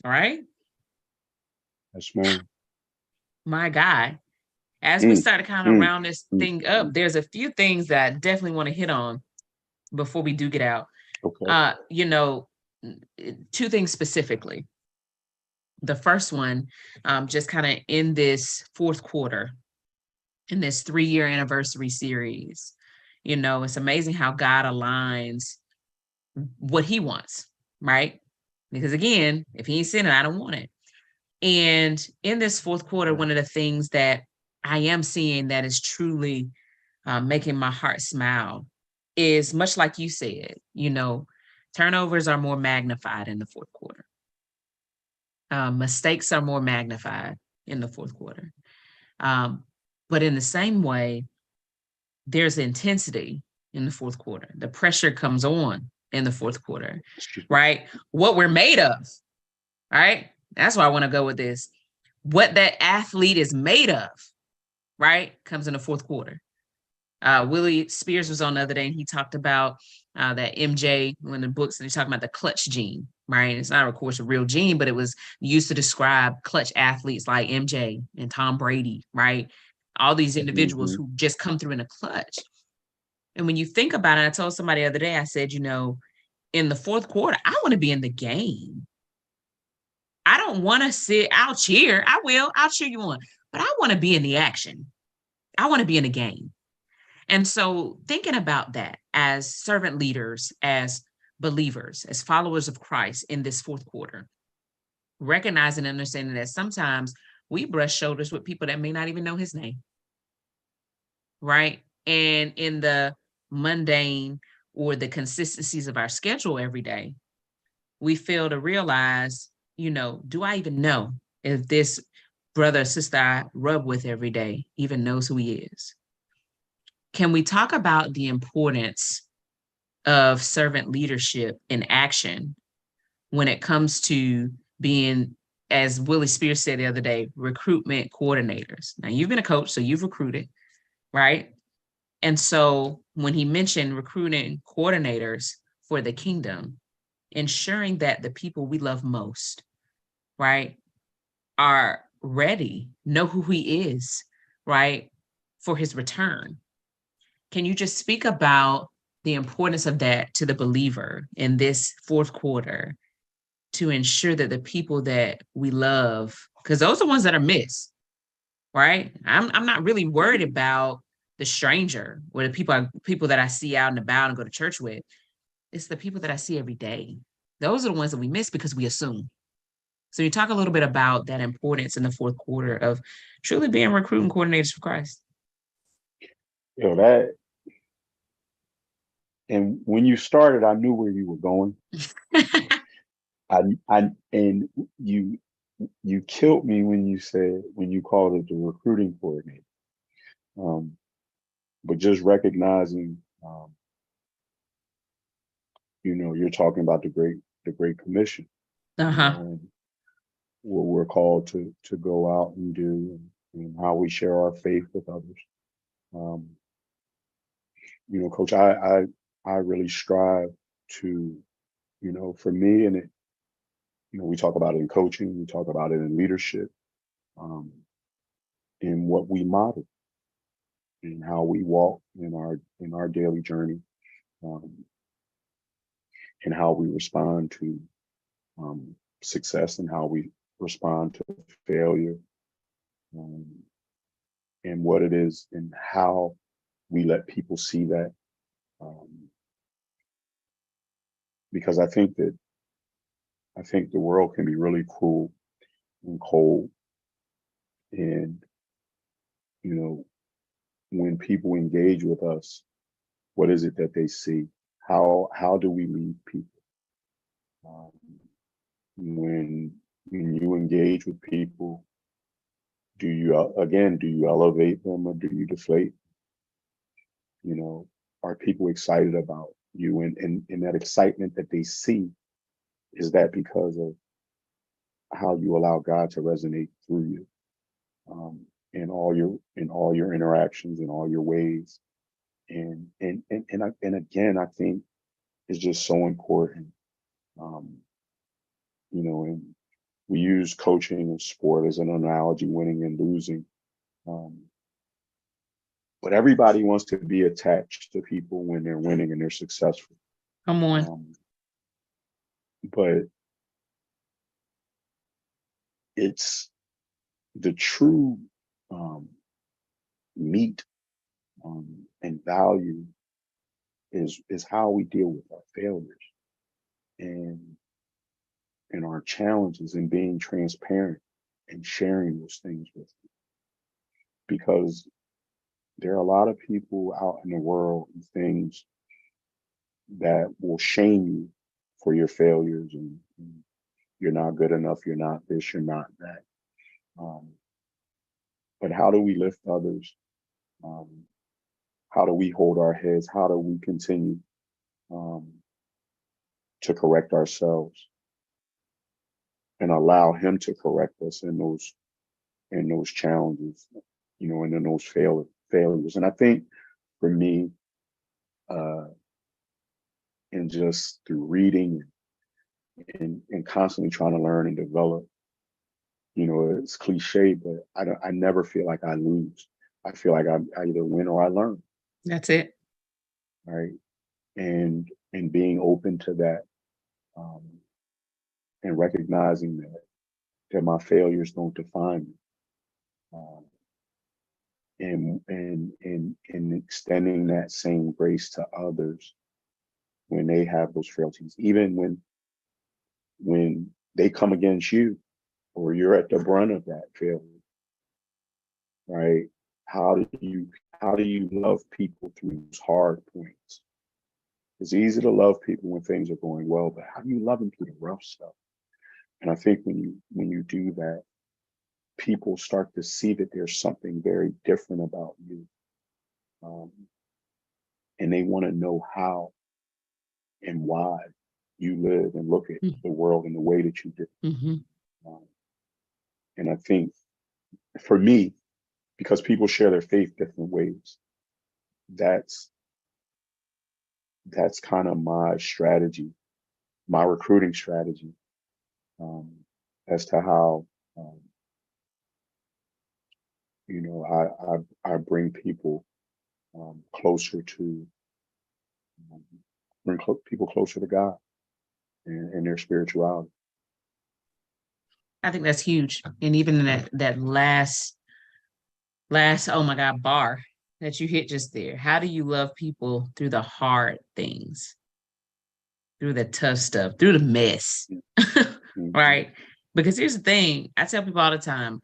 All right. Yes, ma'am. My God. As we start to kind of round this thing up, there's a few things that I definitely want to hit on before we do get out. Okay. 2 things specifically. The first one, just kind of in this 4th quarter, in this 3-year anniversary series, it's amazing how God aligns what he wants, right? Because again, if he ain't sent it, I don't want it. And in this fourth quarter, one of the things that I am seeing that is truly making my heart smile is much like you said, turnovers are more magnified in the fourth quarter. Mistakes are more magnified in the fourth quarter. But in the same way, there's intensity in the fourth quarter. The pressure comes on in the fourth quarter, right? What we're made of, right? That's why I want to go with this. What that athlete is made of, right, comes in the fourth quarter. Willie Spears was on the other day, and he talked about that MJ, one of the books, and he's talking about the clutch gene, right? It's not, of course, a real gene, but it was used to describe clutch athletes like MJ and Tom Brady, right? All these individuals who just come through in a clutch. And when you think about it, I told somebody the other day, I said, in the fourth quarter, I want to be in the game. I don't want to sit, I'll cheer. I'll cheer you on, but I want to be in the action. I want to be in the game. And so thinking about that as servant leaders, as believers, as followers of Christ in this fourth quarter, recognizing and understanding that sometimes we brush shoulders with people that may not even know his name, right? And in the mundane or the consistencies of our schedule every day, we fail to realize, do I even know if this brother or sister I rub with every day even knows who he is? Can we talk about the importance of servant leadership in action when it comes to being, as Willie Spears said the other day, recruitment coordinators? Now, you've been a coach, so you've recruited, right? And so when he mentioned recruiting coordinators for the kingdom, ensuring that the people we love most, right, are ready, know who he is, right, for his return. Can you just speak about the importance of that to the believer in this fourth quarter to ensure that the people that we love, because those are the ones that are missed, right? I'm not really worried about the stranger or the people that I see out and about and go to church with. It's the people that I see every day. Those are the ones that we miss because we assume. So you talk a little bit about that importance in the fourth quarter of truly being recruiting coordinators for Christ. That, and when you started, I knew where you were going. And you killed me when you called it the recruiting coordinator. But just recognizing, you're talking about the Great Commission, and what we're called to go out and do, and how we share our faith with others. Coach, I really strive to, for me, and it, we talk about it in coaching, we talk about it in leadership, in what we model, in how we walk in our daily journey, and how we respond to success, and how we respond to failure, and what it is, and how we let people see that. Because I think the world can be really cruel and cold, and when people engage with us, what is it that they see? How do we lead people? When you engage with people, do you elevate them, or do you deflate? Are people excited about you? And that excitement that they see, is that because of how you allow God to resonate through you, in all your interactions, in all your ways? And again, I think it's just so important. And we use coaching and sport as an analogy, winning and losing. But everybody wants to be attached to people when they're winning and they're successful. Come on. But it's the true meat and value is how we deal with our failures. And and our challenges and being transparent and sharing those things with you. Because there are a lot of people out in the world and things that will shame you for your failures and you're not good enough, you're not this, you're not that. But how do we lift others? How do we hold our heads? How do we continue to correct ourselves and allow him to correct us in those challenges, and in those failures? And I think for me, and just through reading and constantly trying to learn and develop, it's cliche, but I never feel like I lose. I feel like I either win or I learn. That's it. Right. And being open to that, and recognizing that my failures don't define me. And extending that same grace to others when they have those frailties, even when they come against you or you're at the brunt of that failure, right? How do you love people through those hard points? It's easy to love people when things are going well, but how do you love them through the rough stuff? And I think when you do that, people start to see that there's something very different about you. And they want to know how and why you live and look at the world in the way that you do. Mm-hmm. And I think for me, because people share their faith different ways, that's kind of my strategy, my recruiting strategy, as to how I bring people closer to people closer to God and their spirituality. I think that's huge. And even in that last, oh my God, bar that you hit just there. How do you love people through the hard things, through the tough stuff, through the mess, Mm-hmm. right? Because here's the thing, I tell people all the time,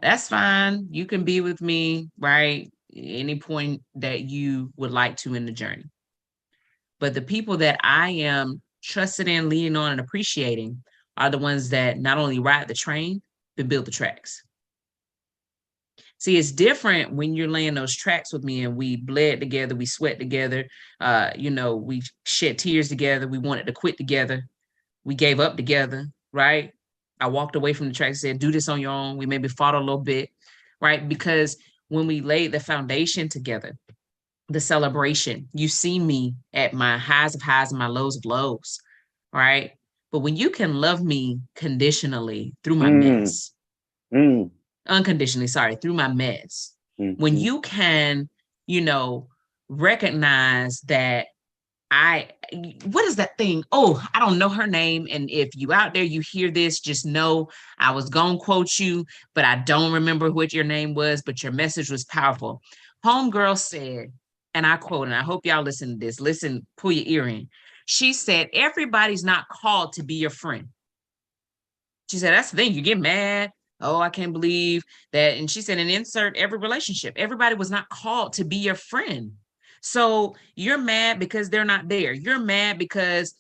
that's fine. You can be with me, right? Any point that you would like to in the journey. But the people that I am trusted in, leaning on, and appreciating are the ones that not only ride the train, but build the tracks. See, it's different when you're laying those tracks with me and we bled together, we sweat together, we shed tears together, we wanted to quit together, we gave up together, right? I walked away from the tracks and said, do this on your own. We maybe fought a little bit, right? Because when we laid the foundation together, the celebration, you see me at my highs of highs and my lows of lows, right? But when you can love me conditionally through my mess, unconditionally, through my mess, when you can, recognize that what is that thing? Oh, I don't know her name. And if you out there, you hear this, just know I was going to quote you, but I don't remember what your name was, but your message was powerful. Homegirl said, and I quote, and I hope y'all listen to this. Listen, pull your ear in. She said, everybody's not called to be your friend. She said, that's the thing. You get mad. Oh, I can't believe that. And she said, and insert every relationship. Everybody was not called to be your friend. So you're mad because they're not there. You're mad because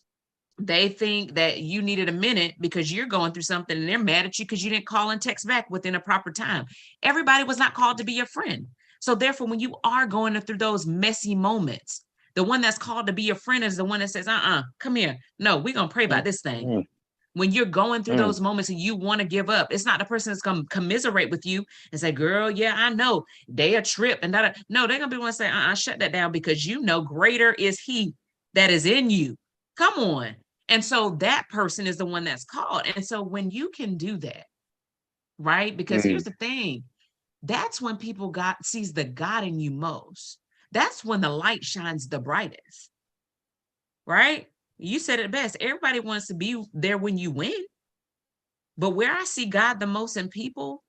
they think that you needed a minute because you're going through something and they're mad at you because you didn't call and text back within a proper time. Everybody was not called to be your friend. So therefore, when you are going through those messy moments, the one that's called to be your friend is the one that says, come here. No, we're going to pray about this thing. When you're going through those moments and you want to give up, it's not the person that's going to commiserate with you and say, girl, yeah, I know they a trip and that. No, they're going to be one to say, shut that down because greater is he that is in you. Come on. And so that person is the one that's called. And so when you can do that, right? Because here's the thing, that's when people sees the God in you most. That's when the light shines the brightest, right? You said it best. Everybody wants to be there when you win. But where I see God the most in people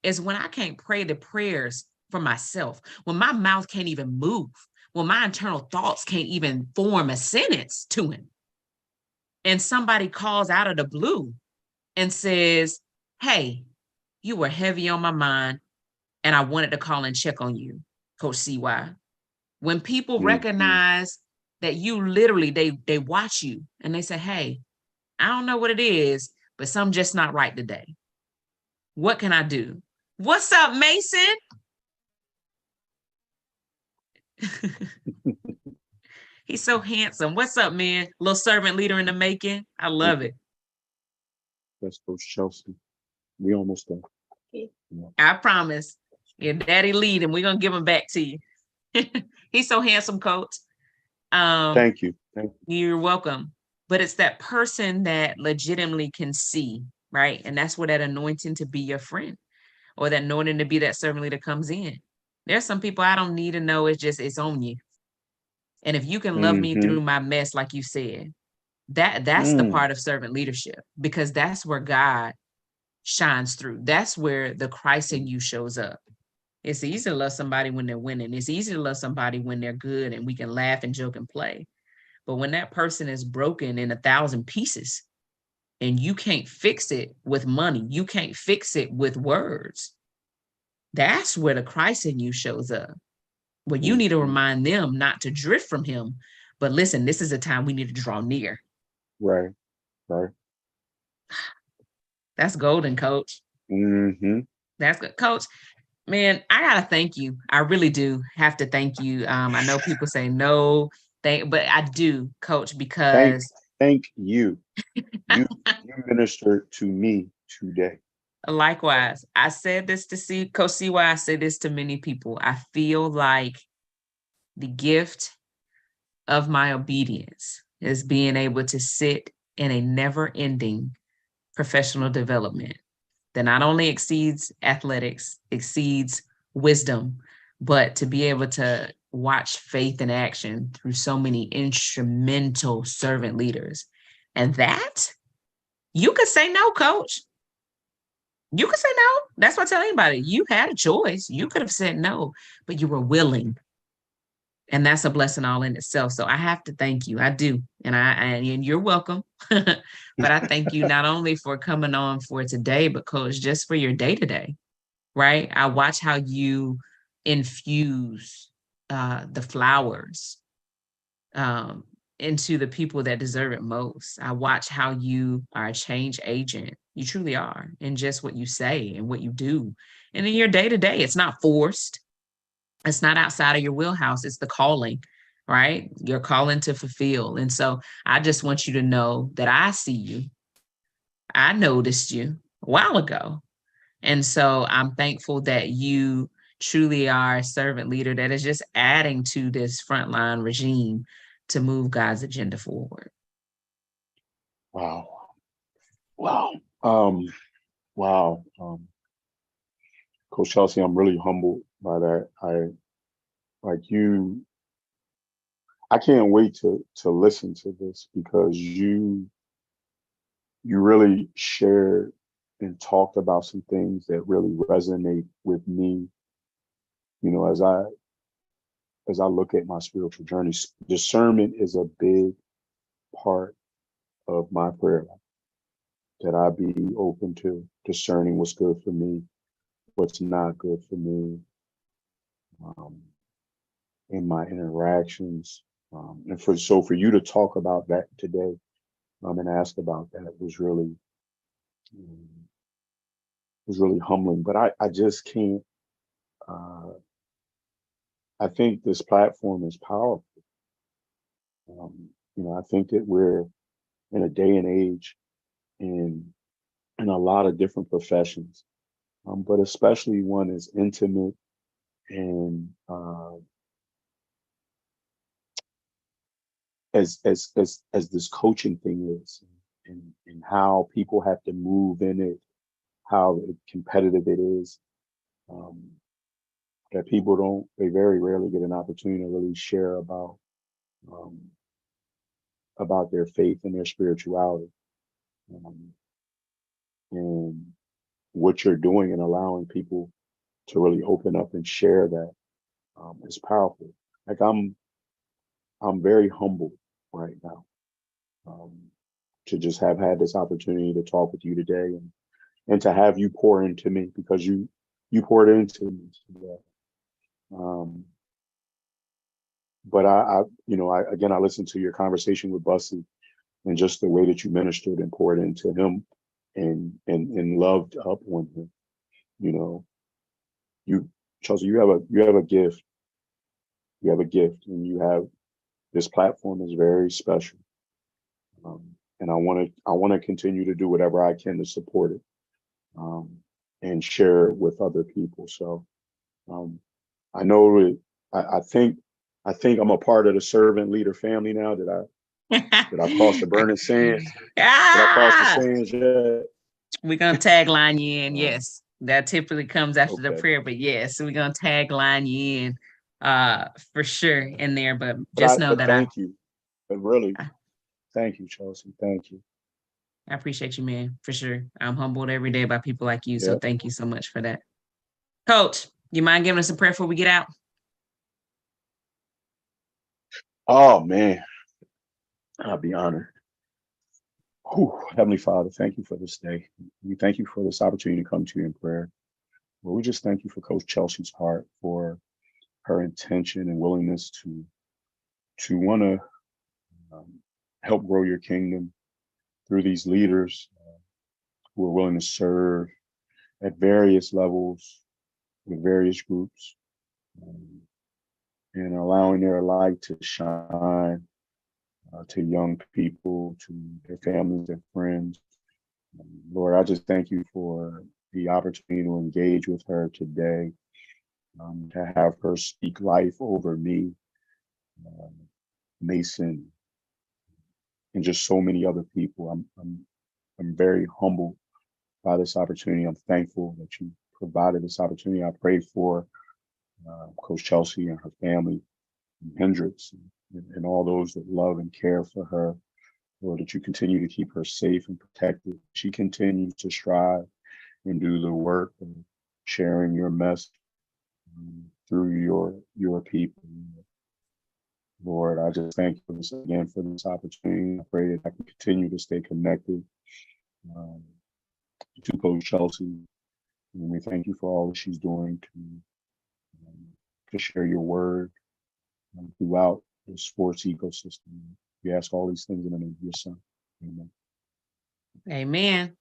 is when I can't pray the prayers for myself, when my mouth can't even move, when my internal thoughts can't even form a sentence to him. And somebody calls out of the blue and says, hey, you were heavy on my mind and I wanted to call and check on you, Coach CY. When people recognize that you literally, they watch you and they say, hey, I don't know what it is, but something just not right today. What can I do? What's up, Mason? He's so handsome. What's up, man? Little servant leader in the making. I love it. That's Coach Chelsea. We almost done. Yeah. I promise. Your daddy lead and we're gonna give him back to you. He's so handsome, Coach. Thank you. Thank you. You're welcome. But it's that person that legitimately can see, right? And that's where that anointing to be your friend or that anointing to be that servant leader comes in. There's some people I don't need to know. It's on you. And if you can love me through my mess, like you said, that's the part of servant leadership, because that's where God shines through. That's where the Christ in you shows up. It's easy to love somebody when they're winning. It's easy to love somebody when they're good and we can laugh and joke and play. But when that person is broken in 1,000 pieces and you can't fix it with money, you can't fix it with words, that's where the Christ in you shows up. But you need to remind them not to drift from him. But listen, this is a time we need to draw near. Right. That's golden, Coach. That's good. Coach, man, I got to thank you. I really do have to thank you. I know people say no, but I do, Coach, because... Thank you. You ministered to me today. Likewise, I said this to Coach CY. I say this to many people. I feel like the gift of my obedience is being able to sit in a never-ending professional development that not only exceeds athletics, exceeds wisdom, but to be able to watch faith in action through so many instrumental servant leaders. And that, you could say no, Coach. You could say no. That's what I tell anybody. You had a choice. You could have said no, but you were willing. And that's a blessing all in itself. So I have to thank you. I do. And you're welcome. But I thank you not only for coming on for today, but Coach, just for your day-to-day, right? I watch how you infuse the flowers into the people that deserve it most. I watch how you are a change agent. You truly are, in just what you say and what you do. And in your day-to-day, it's not forced. It's not outside of your wheelhouse. It's the calling, right? Your calling to fulfill. And so I just want you to know that I see you. I noticed you a while ago. And so I'm thankful that you truly are a servant leader that is just adding to this frontline regime to move God's agenda forward. Wow. Coach Chelsea, I'm really humbled by that. I can't wait to listen to this, because you really shared and talked about some things that really resonate with me. You know, as I look at my spiritual journey, discernment is a big part of my prayer life. That I be open to discerning what's good for me, what's not good for me, in my interactions. And for you to talk about that today, and ask about that was really humbling. But I just can't. I think this platform is powerful. I think that we're in a day and age in a lot of different professions, but especially one as intimate and as this coaching thing is, and how people have to move in it, how competitive it is, that they very rarely get an opportunity to really share about their faith and their spirituality, and what you're doing and allowing people to really open up and share that is powerful. Like I'm very humble right now. to just have had this opportunity to talk with you today, and to have you pour into me, because you poured into me today. But I listened to your conversation with Bussy, and just the way that you ministered and poured into him, and loved up on him. You know, you, Chelsea, you have a gift. You have a gift, and this platform is very special. And I want to continue to do whatever I can to support it, and share it with other people. So I know that I think I'm a part of the servant leader family now. Did I cross the burning sands? Did I cross the sands yet? We're gonna tagline you in. Yes, that typically comes after the prayer, but yes, we're gonna tagline you in for sure in there. But just know that thank you. But really, thank you, Chelsea. Thank you. I appreciate you, man, for sure. I'm humbled every day by people like you. So thank you so much for that. Coach, you mind giving us a prayer before we get out? Oh man, I'll be honored. Heavenly Father, thank you for this day. We thank you for this opportunity to come to you in prayer. Well, we just thank you for Coach Chelsea's heart, for her intention and willingness to want to help grow your kingdom through these leaders who are willing to serve at various levels with various groups, and allowing their light to shine to young people, to their families, their friends. Lord, I just thank you for the opportunity to engage with her today, to have her speak life over me, Mason, and just so many other people. I'm very humbled by this opportunity. I'm thankful that you provided this opportunity. I pray for Coach Chelsea and her family, and Hendricks, and all those that love and care for her. Lord, that you continue to keep her safe and protected. She continues to strive and do the work of sharing your message through your people. Lord, I just thank you again for this opportunity. I pray that I can continue to stay connected to Coach Chelsea. And we thank you for all that she's doing to share your word throughout the sports ecosystem. We ask all these things in the name of your son. Amen. Amen.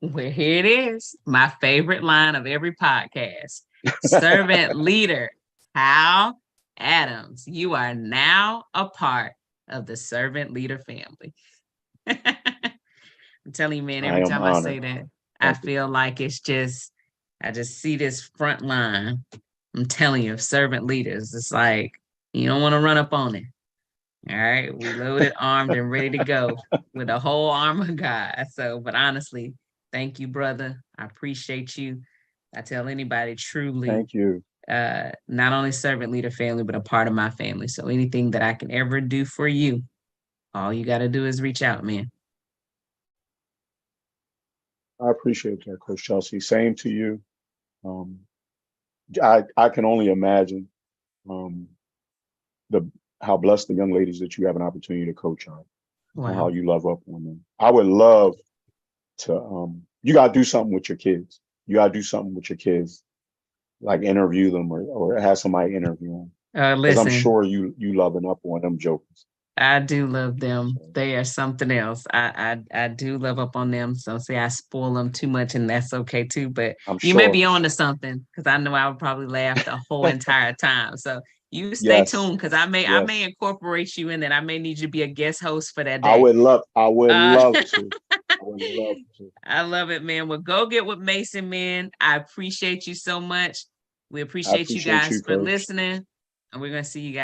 Well, here it is. My favorite line of every podcast. Servant leader, Hal Adams. You are now a part of the servant leader family. I'm telling you, man, every time I say that, I feel like I just see this front line. I'm telling you, of servant leaders. It's like, you don't want to run up on it. All right. We loaded, armed, and ready to go with the whole armor of God. So, but honestly, thank you, brother. I appreciate you. I tell anybody truly. Thank you. Not only servant leader family, but a part of my family. So anything that I can ever do for you, all you got to do is reach out, man. I appreciate that, Coach Chelsea. Same to you. I can only imagine how blessed the young ladies that you have an opportunity to coach on, and how you love up on them. I would love to. You got to do something with your kids. You got to do something with your kids, like interview them or have somebody interview them. Because I'm sure you loving up on them jokers. I do love them. They are something else. I do love up on them. So say I spoil them too much, and that's okay too. But you may be on to something, because I know I would probably laugh the whole entire time. So you stay tuned, because I may incorporate you in that. I may need you to be a guest host for that day. I would love to. I would love to. I love it, man. Well, go get with Mason, man. I appreciate you so much. We appreciate you guys for listening, and we're gonna see you guys.